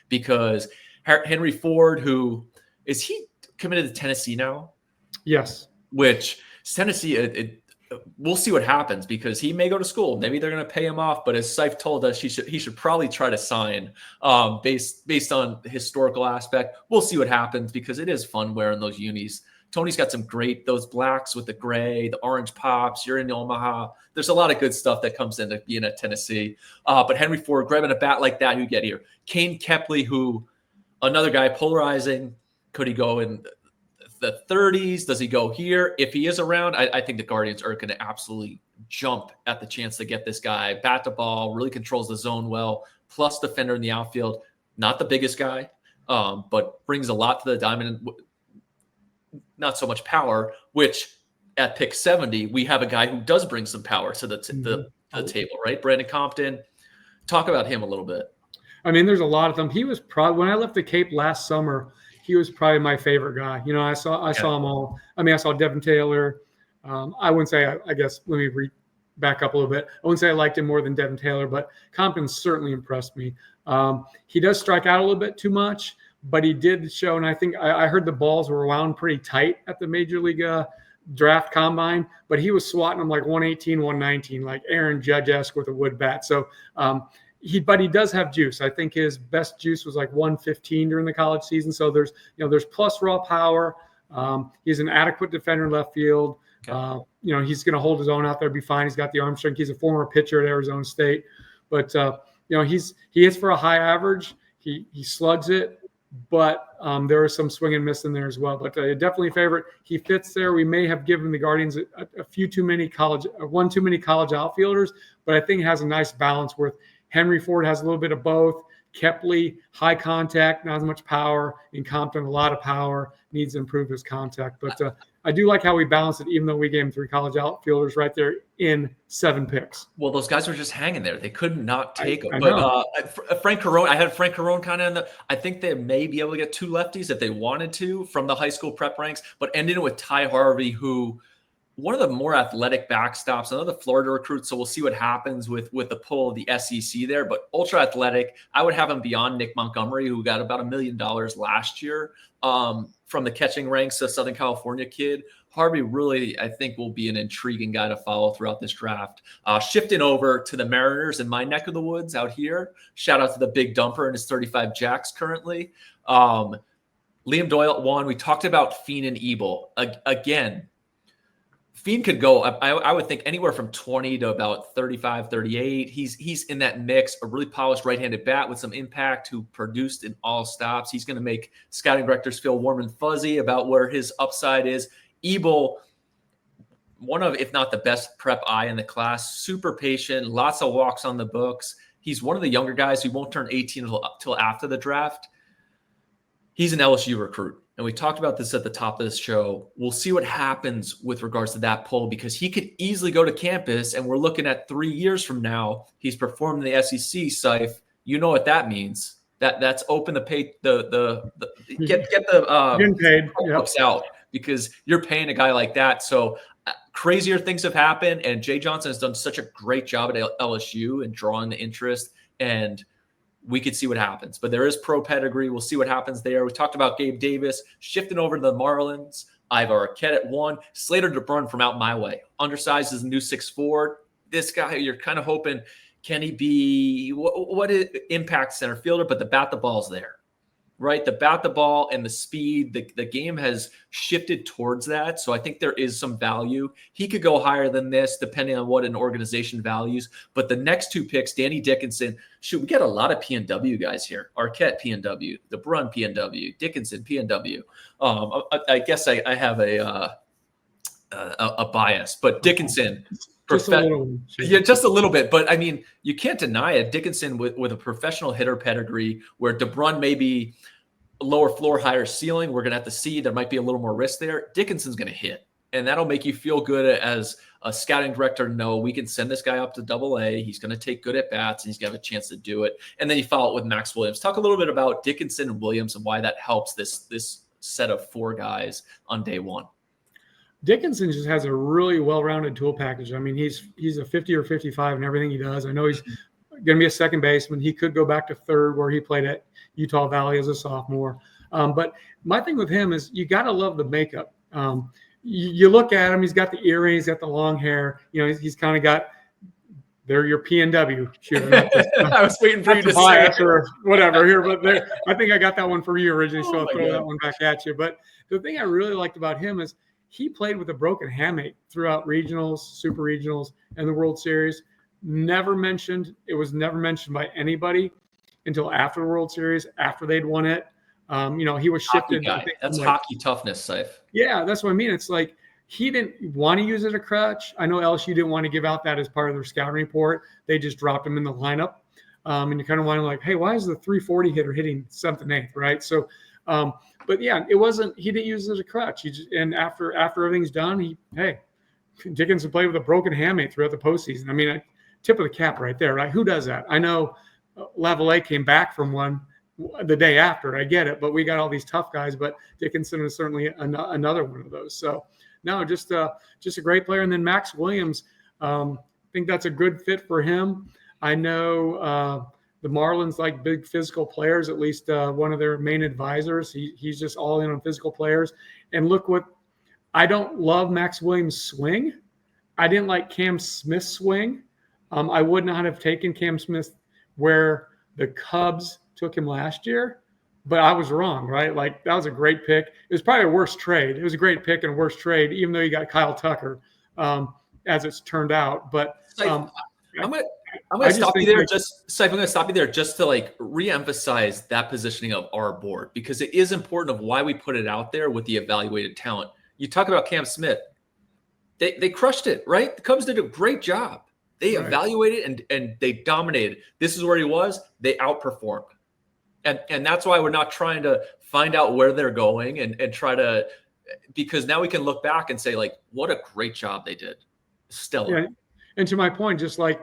A: because Henry Ford, who is he committed to Tennessee now?
B: Yes.
A: Which Tennessee, we'll see what happens because he may go to school. Maybe they're going to pay him off. But as Seif told us, he should probably try to sign based on the historical aspect. We'll see what happens because it is fun wearing those unis. Tony's got some great, those blacks with the gray, the orange pops. You're in Omaha. There's a lot of good stuff that comes into being at Tennessee. But Henry Ford grabbing a bat like that, who get here? Kane Kepley, who another guy polarizing. Could he go in the 30s? Does he go here? If he is around, I think the Guardians are going to absolutely jump at the chance to get this guy. Bat to ball, really controls the zone well, plus defender in the outfield. Not the biggest guy, but brings a lot to the diamond. Not so much power, which at pick 70, we have a guy who does bring some power to the table, right? Brandon Compton. Talk about him a little bit.
B: I mean, there's a lot of them. He was probably, when I left the Cape last summer, he was probably my favorite guy. You know, I saw them all. I mean, I saw Devin Taylor. I wouldn't say, I guess, let me back up a little bit. I wouldn't say I liked him more than Devin Taylor, but Compton certainly impressed me. He does strike out a little bit too much, but he did show, and I think I heard the balls were wound pretty tight at the Major League draft combine, but he was swatting them like 118, 119, like Aaron Judge-esque with a wood bat. So he does have juice. I think his best juice was like 115 during the college season. So there's plus raw power. He's an adequate defender in left field. Okay. He's going to hold his own out there, be fine. He's got the arm strength. He's a former pitcher at Arizona State, but he hits for a high average. He slugs it. But there is some swing and miss in there as well. But definitely a favorite. He fits there. We may have given the Guardians one too many college outfielders, but I think it has a nice balance where Henry Ford has a little bit of both. Kepley, high contact, not as much power. And Compton, a lot of power, needs to improve his contact. But I do like how we balance it, even though we gave him 3 college outfielders right there in 7 picks.
A: Well, those guys were just hanging there. They could not take them. But Frank Carone, I had Frank Carone kind of in the – I think they may be able to get 2 lefties if they wanted to from the high school prep ranks, but ended it with Ty Harvey, who – one of the more athletic backstops, another Florida recruit. So we'll see what happens with the pull of the SEC there, but ultra athletic. I would have him beyond Nick Montgomery, who got about $1 million last year from the catching ranks, a Southern California kid. Harvey really, I think, will be an intriguing guy to follow throughout this draft. Shifting over to the Mariners in my neck of the woods out here. Shout out to the big dumper and his 35 jacks currently. Liam Doyle at 1. We talked about Fiend and Ebel. Again, Fiend could go, I would think, anywhere from 20 to about 35, 38. He's in that mix, a really polished right-handed bat with some impact who produced in all stops. He's going to make scouting directors feel warm and fuzzy about where his upside is. Ebel, one of, if not the best prep eye in the class, super patient, lots of walks on the books. He's one of the younger guys who won't turn 18 until after the draft. He's an LSU recruit. And we talked about this at the top of this show. We'll see what happens with regards to that poll because he could easily go to campus, and we're looking at 3 years from now. He's performed in the SEC, Seif. You know what that means. That's open the pay get the
B: getting paid
A: out because you're paying a guy like that. So crazier things have happened, and Jay Johnson has done such a great job at LSU and drawing the interest, and we could see what happens. But there is pro pedigree. We'll see what happens there. We talked about Gabe Davis shifting over to the Marlins. Ivar Arquette at 1. Slater DeBrun from out my way. Undersized is a new 6'4". This guy, you're kind of hoping, can he be what impact center fielder? But the bat the ball's there, right? The bat the ball and the speed, the game has shifted towards that. So I think there is some value. He could go higher than this depending on what an organization values. But the next 2 picks, Danny Dickinson, we get a lot of PNW guys here. Arquette, PNW, DeBrun, PNW, Dickinson, PNW. I guess I have a bias, but Dickinson,
B: just
A: a little bit. But I mean, you can't deny it. Dickinson with a professional hitter pedigree, where DeBrun may be lower floor, higher ceiling. We're gonna have to see. There might be a little more risk there. Dickinson's gonna hit, and that'll make you feel good as a scouting director. No, we can send this guy up to AA. He's gonna take good at bats, and he's gonna have a chance to do it. And then you follow it with Max Williams. Talk a little bit about Dickinson and Williams and why that helps this set of 4 guys on day 1.
B: Dickinson just has a really well-rounded tool package. I mean, he's a 50 or 55 in everything he does. I know he's going to be a second baseman. He could go back to third where he played at Utah Valley as a sophomore. But my thing with him is you got to love the makeup. You look at him, he's got the earrings, he's got the long hair. He's kind of got, they're your PNW shooter.
A: I was waiting for you to say it.
B: Or whatever here, but I think I got that one for you originally, so I'll throw
A: God.
B: that one back at you. But the thing I really liked about him is he played with a broken hamate throughout regionals, super regionals, and the World Series. It was never mentioned by anybody until after the World Series, after they'd won it. He was shifted.
A: That's hockey toughness, Seif.
B: Yeah, that's what I mean. It's like he didn't want to use it as a crutch. I know LSU didn't want to give out that as part of their scouting report. They just dropped him in the lineup. And you kind of want to like, hey, why is the 340 hitter hitting 7th and 8th, right? So, but yeah, it wasn't. He didn't use it as a crutch. And after everything's done, Dickinson played with a broken hamate throughout the postseason. I mean, tip of the cap right there, right? Who does that? I know Lavallee came back from one the day after. I get it, but we got all these tough guys. But Dickinson is certainly another one of those. So no, just a great player. And then Max Williams, I think that's a good fit for him. I know the Marlins like big physical players. At least one of their main advisors. He's just all in on physical players. And look what I don't love Max Williams' swing. I didn't like Cam Smith's swing. I would not have taken Cam Smith where the Cubs took him last year, but I was wrong, right? Like that was a great pick. It was probably a worse trade. It was a great pick and a worse trade, even though you got Kyle Tucker, as it's turned out. But
A: I'm gonna stop you there. I'm gonna stop you there just to like reemphasize that positioning of our board, because it is important of why we put it out there with the evaluated talent. You talk about Cam Smith. They crushed it, right? The Cubs did a great job. They evaluated and they dominated. This is where he was. They outperformed. And that's why we're not trying to find out where they're going and try to, because now we can look back and say, like, what a great job they did. Stellar.
B: Yeah. And to my point, just like,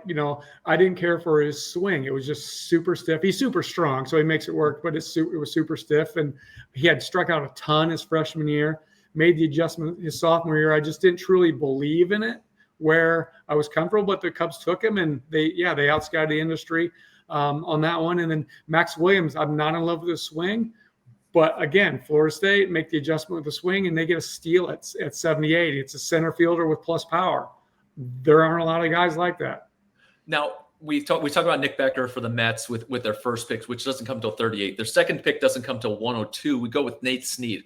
B: I didn't care for his swing. It was just super stiff. He's super strong, so he makes it work, but it was super stiff. And he had struck out a ton his freshman year, made the adjustment his sophomore year. I just didn't truly believe in it where I was comfortable, but the Cubs took him and they outscouted the industry on that one. And then Max Williams, I'm not in love with his swing, but again, Florida State make the adjustment with the swing and they get a steal at 78. It's a center fielder with plus power. There aren't a lot of guys like that.
A: Now we talk about Nick Becker for the Mets with their first picks, which doesn't come till 38. Their second pick doesn't come till 102. We go with Nate Snead.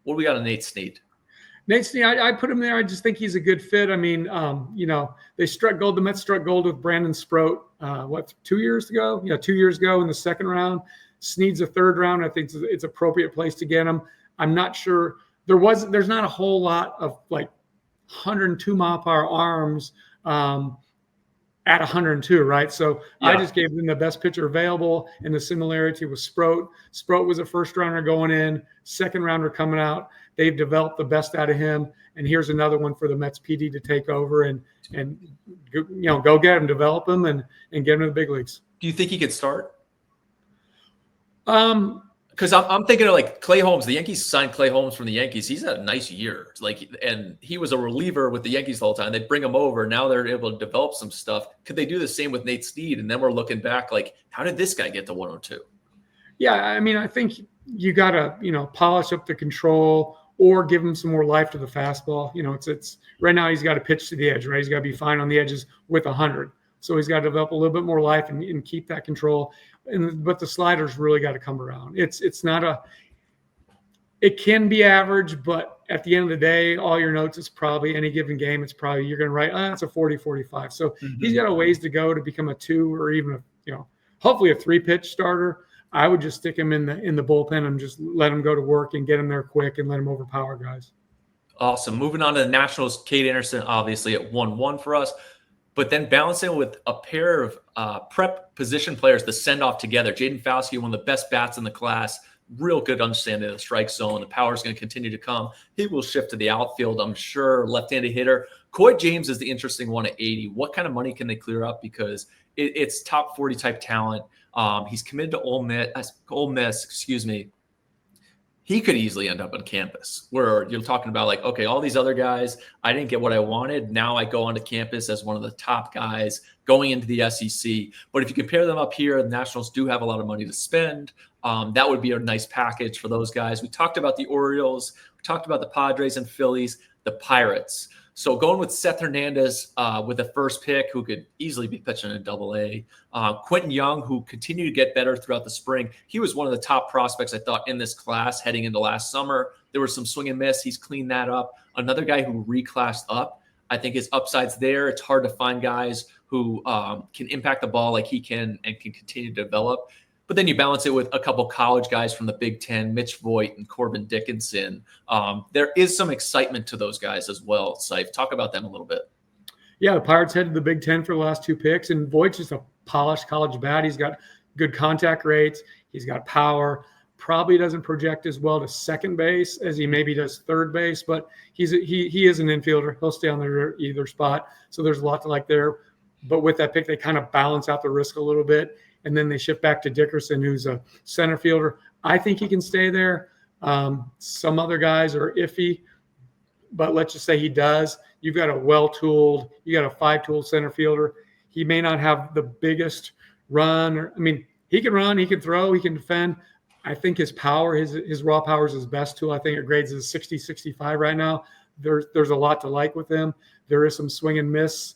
A: What do we got on Nate Snead?
B: Nate Snead, I put him there. I just think he's a good fit. I mean, they struck gold. The Mets struck gold with Brandon Sproat, 2 years ago? Yeah, 2 years ago in the second round. Snead's a third round. I think it's an appropriate place to get him. I'm not sure. There's not a whole lot of like 102 mile per hour arms at 102, right? So I just gave them the best pitcher available, and the similarity with Sproat. Sproat was a first rounder going in, second rounder coming out. They've developed the best out of him, and here's another one for the Mets PD to take over and go get him, develop him, and get him to the big leagues.
A: Do you think he could start? Because I'm thinking of like Clay Holmes. The Yankees signed Clay Holmes from the Yankees. He's had a nice year. And he was a reliever with the Yankees the whole time. They bring him over. Now they're able to develop some stuff. Could they do the same with Nate Snead? And then we're looking back like, how did this guy get to 102?
B: Yeah, I mean, I think you got to, polish up the control or give him some more life to the fastball. It's right now he's got to pitch to the edge, right? He's got to be fine on the edges with 100. So he's got to develop a little bit more life and keep that control. But the slider's really got to come around. It can be average, but at the end of the day, all your notes is probably any given game. It's probably you're going to write, it's a 40-45. So he's got a ways to go to become a 2 or even hopefully a 3-pitch starter. I would just stick him in the bullpen and just let him go to work and get him there quick and let him overpower guys.
A: Awesome. Moving on to the Nationals, Cade Anderson, obviously at 1-1 for us. But then balancing with a pair of prep position players to send off together. Jaden Fauske, one of the best bats in the class, real good understanding of the strike zone. The power is going to continue to come. He will shift to the outfield, I'm sure. Left-handed hitter. Coy James is the interesting one at 80. What kind of money can they clear up? Because it's top 40 type talent. He's committed to Ole Miss. He could easily end up on campus where you're talking about like, okay, all these other guys, I didn't get what I wanted. Now I go onto campus as one of the top guys going into the SEC. But if you compare them up here, the Nationals do have a lot of money to spend. That would be a nice package for those guys. We talked about the Orioles. talked about the Padres and Phillies, the Pirates. So going with Seth Hernandez with the first pick, who could easily be pitching in Double-A. Quentin Young, who continued to get better throughout the spring. He was one of the top prospects, I thought, in this class heading into last summer. There was some swing and miss. He's cleaned that up. Another guy who reclassed up. I think his upside's there. It's hard to find guys who can impact the ball like he can and can continue to develop. But then you balance it with a couple college guys from the Big Ten, Mitch Voigt and Corbin Dickinson. There is some excitement to those guys as well. Seif, talk about them a little bit.
B: Yeah, the Pirates headed the Big Ten for the last 2 picks, and Voigt's just a polished college bat. He's got good contact rates. He's got power. Probably doesn't project as well to second base as he maybe does third base, but he is an infielder. He'll stay on either spot. So there's a lot to like there. But with that pick, they kind of balance out the risk a little bit. And then they shift back to Dickerson, who's a center fielder. I think he can stay there. Some other guys are iffy, but let's just say he does. You've got a well-tooled, you got a 5-tool center fielder. He may not have the biggest run. He can run, he can throw, he can defend. I think his power, his raw power is his best tool. I think it grades as 60, 65 right now. There's a lot to like with him. There is some swing and miss,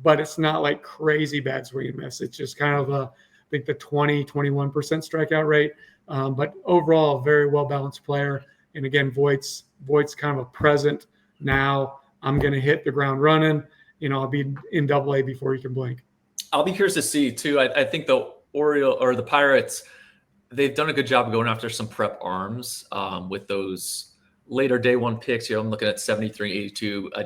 B: but it's not like crazy bad swing and miss. It's just kind of I think the 20, 21% strikeout rate. But overall, a very well-balanced player. And again, Voigt's kind of a present now. I'm going to hit the ground running. I'll be in Double-A before you can blink.
A: I'll be curious to see, too. I think the the Pirates, they've done a good job of going after some prep arms with those later day one picks. I'm looking at 73 and 82. I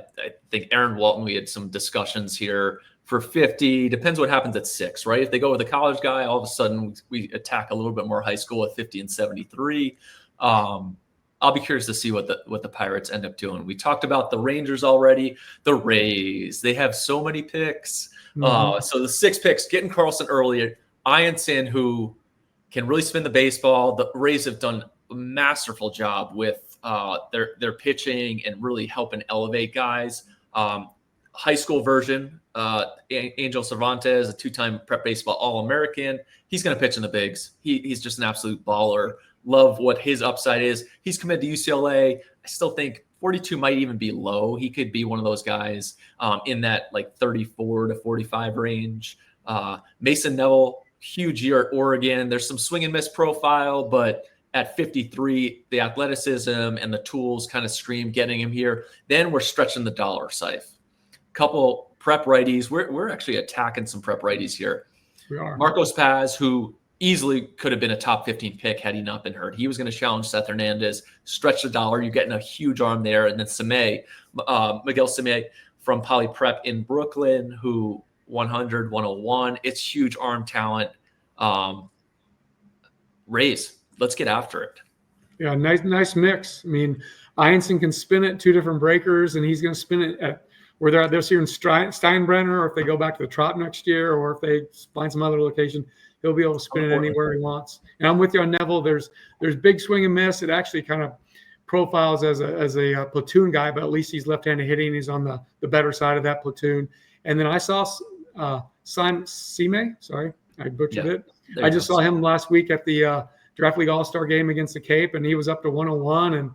A: think Aaron Walton, we had some discussions here for 50. Depends what happens at 6, right? If they go with a college guy, all of a sudden we attack a little bit more high school at 50 and 73. I'll be curious to see what the Pirates end up doing. We talked about the Rangers already. The Rays, they have so many picks. So the 6 picks, getting Carlson earlier. Ianson, who can really spin the baseball. The Rays have done a masterful job with their pitching and really helping elevate guys. High school version, Angel Cervantes, a 2-time prep baseball All-American. He's going to pitch in the bigs. He's just an absolute baller. Love what his upside is. He's committed to UCLA. I still think 42 might even be low. He could be one of those guys in that like 34 to 45 range. Mason Neville, huge year at Oregon. There's some swing and miss profile, but at 53, the athleticism and the tools kind of scream getting him here. Then we're stretching the dollar, Seif. Couple prep righties. We're actually attacking some prep righties here.
B: We are. Marcos
A: Paz, who easily could have been a top 15 pick had he not been hurt. He was going to challenge Seth Hernandez, stretch the dollar. You're getting a huge arm there. And then Miguel Sime from Poly Prep in Brooklyn, who 100, 101. It's huge arm talent. Rays, let's get after it.
B: Yeah, nice mix. Ianson can spin it 2 different breakers, and he's going to spin it at where they're this year in Steinbrenner, or if they go back to the Trop next year, or if they find some other location, he'll be able to spin it anywhere he wants. And I'm with you on Neville. There's big swing and miss. It actually kind of profiles as a platoon guy, but at least he's left-handed hitting. He's on the better side of that platoon. And then I saw Sime. Sorry, I butchered it. I just saw him last week at the Draft League All-Star game against the Cape, and he was up to 101, and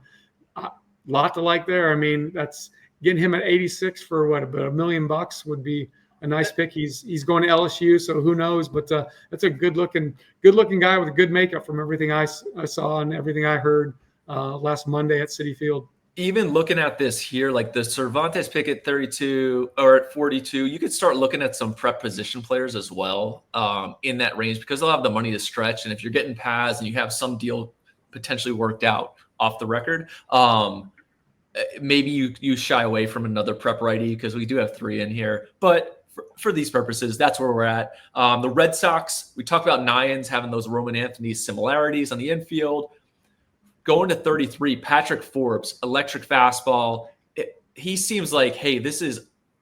B: a lot to like there. That's getting him at 86 for about $1 million would be a nice pick. He's going to LSU, so who knows? But that's a good looking guy with a good makeup from everything I saw and everything I heard last Monday at Citi Field.
A: Even looking at this here, like the Cervantes pick at 32 or at 42, you could start looking at some prep position players as well in that range, because they'll have the money to stretch. And if you're getting Paz and you have some deal potentially worked out off the record, maybe you shy away from another prep righty, because we do have 3 in here. But for these purposes, that's where we're at. The Red Sox, we talked about Nyans having those Roman Anthony similarities on the infield. Going to 33, Patrick Forbes, electric fastball. He seems like, hey,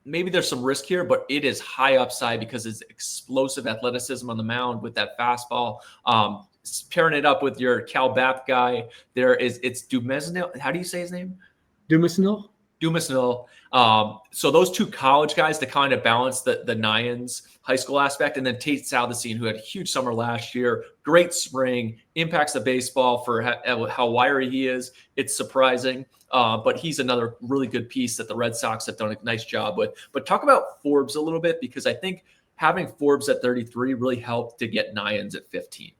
A: maybe there's some risk here, but it is high upside because it's explosive athleticism on the mound with that fastball. Pairing it up with your Cal Bap guy, it's Dumesnil. How do you say his name?
B: Dumesnil.
A: Dumasnil. So those two college guys to kind of balance the Nyans high school aspect, and then Tate Salvacine, who had a huge summer last year, great spring, impacts the baseball for how wiry he is. It's surprising, but he's another really good piece that the Red Sox have done a nice job with. But talk about Forbes a little bit, because I think having Forbes at 33 really helped to get Nyans at 15.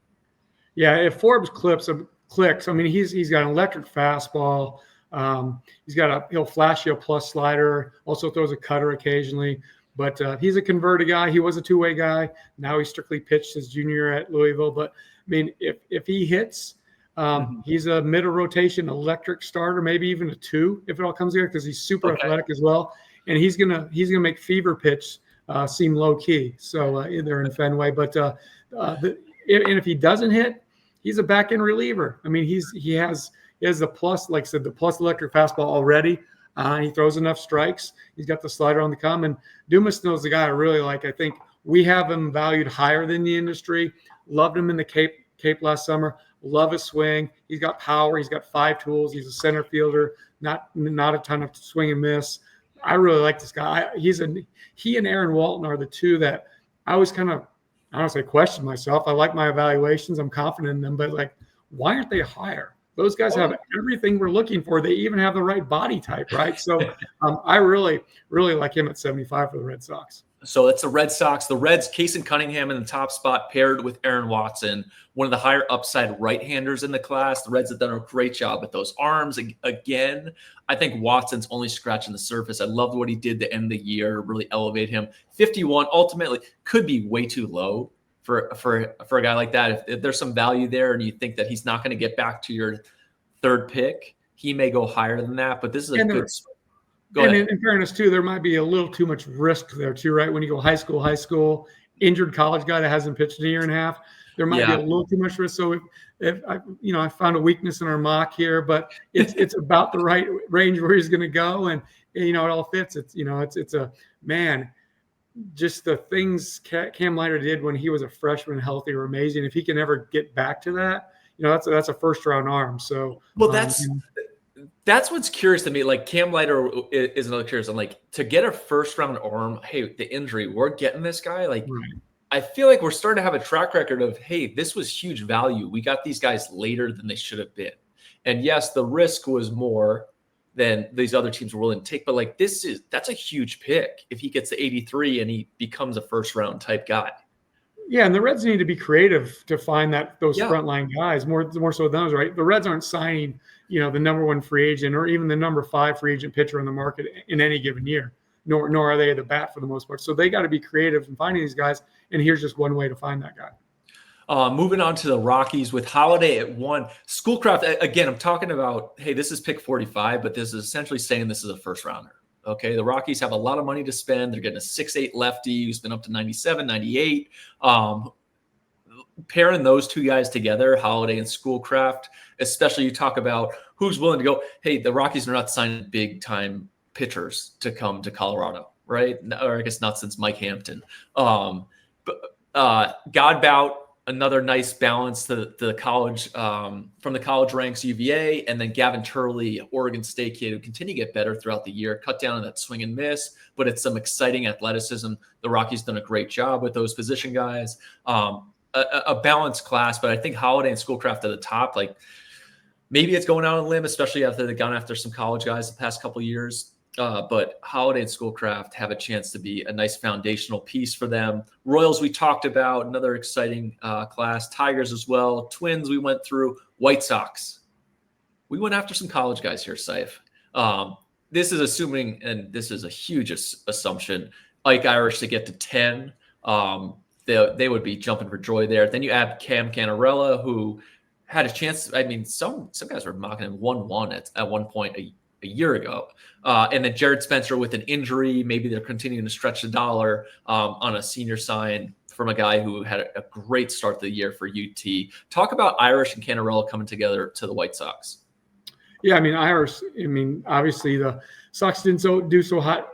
B: Yeah, if Forbes clicks, I mean, he's got an electric fastball. He'll flash you a plus slider, also throws a cutter occasionally, but he's a converted guy. He was a two-way guy. Now he strictly pitched his junior year at Louisville. But I mean, if he hits, he's a middle rotation electric starter, maybe even a 2 if it all comes together, because he's super athletic as well. And he's gonna make fever pitch seem low key. So they're in Fenway, but and if he doesn't hit, he's a back end reliever. I mean, he has the plus, like I said, the plus electric fastball already. He throws enough strikes. He's got the slider on the come. And Dumasnil is the guy I really like. I think we have him valued higher than the industry. Loved him in the Cape last summer. Love his swing. He's got power. He's got 5 tools. He's a center fielder. Not a ton of swing and miss. I really like this guy. He and Aaron Walton are the two that I was kind of, I don't say question myself. I like my evaluations. I'm confident in them, but like, why aren't they higher? Those guys have everything we're looking for. They even have the right body type, right? So I really, really like him at 75 for the Red Sox.
A: So it's the Red Sox. The Reds, Case and Cunningham in the top spot, paired with Aaron Watson, one of the higher upside right-handers in the class. The Reds have done a great job with those arms. Again, I think Watson's only scratching the surface. I loved what he did to end the year, really elevate him. 51 ultimately could be way too low for a guy like that. If there's some value there and you think that he's not going to get back to your 3rd pick, he may go higher than that. But this is a good – Go ahead.
B: In fairness, too, there might be a little too much risk there, too, right? When you go high school, injured college guy that hasn't pitched in a year and a half, there might be a little too much risk. So if I found a weakness in our mock here, but it's about the right range where he's going to go, and it all fits. It's a man. Just the things Cam Leiter did when he was a freshman healthy are amazing. If he can ever get back to that, that's a 1st-round arm. So
A: that's what's curious to me. Like, Cam Leiter is another curious. I'm like, to get a 1st-round arm, hey, the injury, we're getting this guy. Like, I feel like we're starting to have a track record of, hey, this was huge value. We got these guys later than they should have been. And yes, the risk was more than these other teams were willing to take. But like, that's a huge pick if he gets to 83 and he becomes a 1st-round type guy.
B: Yeah, and the Reds need to be creative to find those frontline guys more so than those, right? The Reds aren't signing, the number 1 free agent or even the number 5 free agent pitcher on the market in any given year, nor are they the bat for the most part. So they got to be creative in finding these guys, and here's just one way to find that guy.
A: Moving on to the Rockies with Holiday at 1. Schoolcraft, again, I'm talking about, hey, this is pick 45, but this is essentially saying this is a 1st-rounder. Okay, the Rockies have a lot of money to spend. They're getting a 6'8" lefty who's been up to 97, 98. Pairing those two guys together, Holiday and Schoolcraft, especially you talk about who's willing to go, hey, the Rockies are not signing big-time pitchers to come to Colorado, right? Or I guess not since Mike Hampton. Godbout, another nice balance to the college, from the college ranks, UVA, and then Gavin Turley, Oregon State kid, who continue to get better throughout the year, cut down on that swing and miss, but it's some exciting athleticism. The Rockies done a great job with those position guys. A balanced class, but I think Holiday and Schoolcraft at the top. Like, maybe it's going out on a limb, especially after they've gone after some college guys the past couple of years. But Holiday and Schoolcraft have a chance to be a nice foundational piece for them. Royals, we talked about, another exciting class. Tigers as well. Twins, we went through. White Sox. We went after some college guys here, Saif. This is assuming, and this is a huge assumption, Ike Irish to get to 10. They would be jumping for joy there. Then you add Cam Canarella, who had a chance. I mean, some guys were mocking him 1-1 at one point a year ago. And then Jared Spencer with an injury. Maybe they're continuing to stretch the dollar on a senior sign from a guy who had a great start to the year for UT. Talk about Irish and Canarella coming together to the White Sox. Yeah,
B: Irish, obviously the Sox didn't do so hot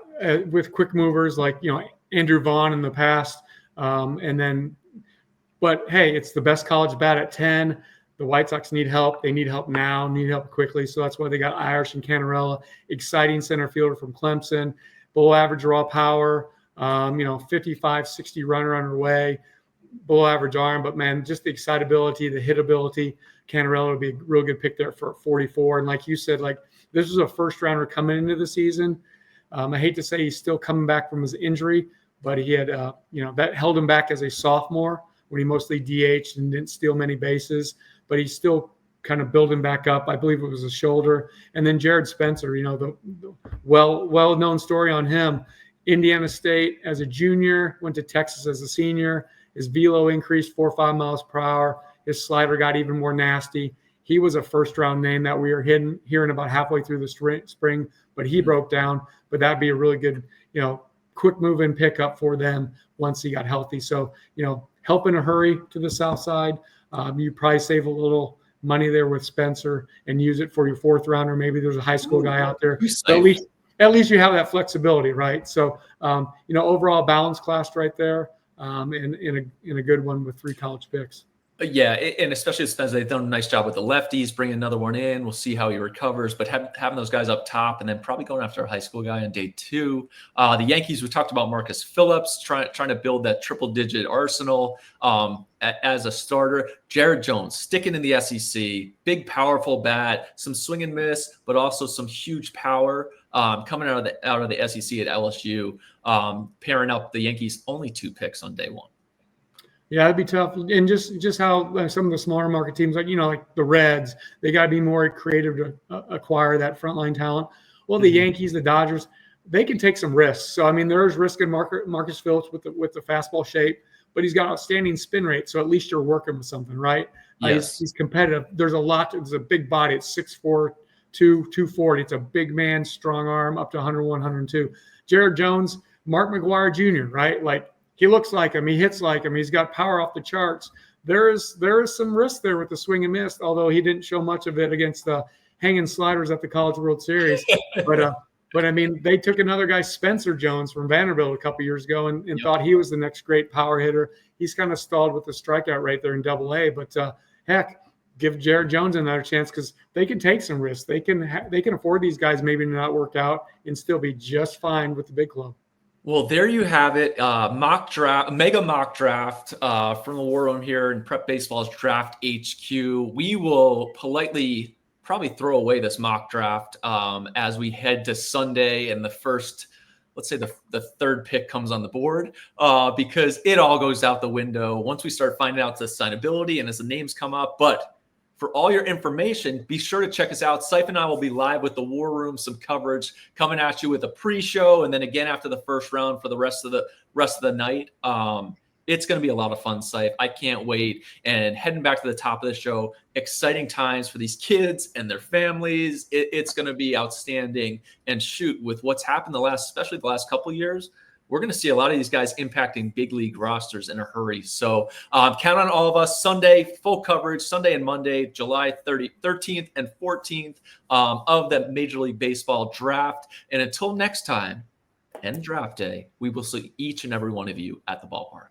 B: with quick movers like, Andrew Vaughn in the past. But hey, it's the best college bat at 10. the White Sox need help. They need help now, need help quickly. So that's why they got Irish and Canarella, exciting center fielder from Clemson, below average raw power, 55, 60 runner underway, below average arm. But, man, just the excitability, the hitability. Canarella would be a real good pick there for 44. And like you said, like this was a first rounder coming into the season. I hate to say he's still coming back from his injury, but he had, that held him back as a sophomore when he mostly DH'd and didn't steal many bases, but he's still kind of building back up. I believe it was a shoulder. And then Jared Spencer, the well-known story on him. Indiana State as a junior, went to Texas as a senior. His velo increased 4 or 5 miles per hour. His slider got even more nasty. He was a first-round name that we were hearing about halfway through the spring, but he broke down. But that'd be a really good, quick move-in pickup for them once he got healthy. So, help in a hurry to the south side. You probably save a little money there with Spencer and use it for your 4th rounder. Maybe there's a high school guy out there. But at least you have that flexibility, right? So, overall balanced class right there, in a good one with 3 college picks.
A: Yeah, and especially Spencer, they've done a nice job with the lefties, bringing another one in. We'll see how he recovers, but having those guys up top and then probably going after a high school guy on day 2. The Yankees, we talked about Marcus Phillips, trying to build that triple-digit arsenal as a starter. Jared Jones, sticking in the SEC, big, powerful bat, some swing and miss, but also some huge power coming out of the SEC at LSU, pairing up the Yankees' only 2 picks on day 1.
B: Yeah, it'd be tough. And just how some of the smaller market teams, like the Reds, they got to be more creative to acquire that frontline talent. Well, the Yankees, the Dodgers, they can take some risks. So, there's risk in Marcus Phillips with the fastball shape, but he's got outstanding spin rate. So at least you're working with something, right?
A: Yes.
B: He's competitive. There's a big body. It's 6'4", 240. It's a big man, strong arm, up to 101, 102. Jared Jones, Mark McGwire Jr., right? Like, he looks like him. He hits like him. He's got power off the charts. There is some risk there with the swing and miss, although he didn't show much of it against the hanging sliders at the College World Series. But they took another guy, Spencer Jones from Vanderbilt, a couple years ago, and thought he was the next great power hitter. He's kind of stalled with the strikeout rate there in Double-A. But heck, give Jared Jones another chance because they can take some risks. They can afford these guys maybe to not work out and still be just fine with the big club.
A: Well, there you have it. Mega mock draft from the War Room here in Prep Baseball's Draft HQ. We will politely probably throw away this mock draft as we head to Sunday and the first, let's say the 3rd pick comes on the board because it all goes out the window once we start finding out the signability and as the names come up. But for all your information, be sure to check us out. Seif and I will be live with the War Room, some coverage coming at you with a pre-show, and then again after the first round for the rest of the night. It's going to be a lot of fun, Seif. I can't wait. And heading back to the top of the show, exciting times for these kids and their families. It's going to be outstanding. And shoot, with what's happened especially the last couple of years, we're going to see a lot of these guys impacting big league rosters in a hurry. So count on all of us. Sunday, full coverage, Sunday and Monday, July 13th and 14th of the Major League Baseball draft. And until next time and draft day, we will see each and every one of you at the ballpark.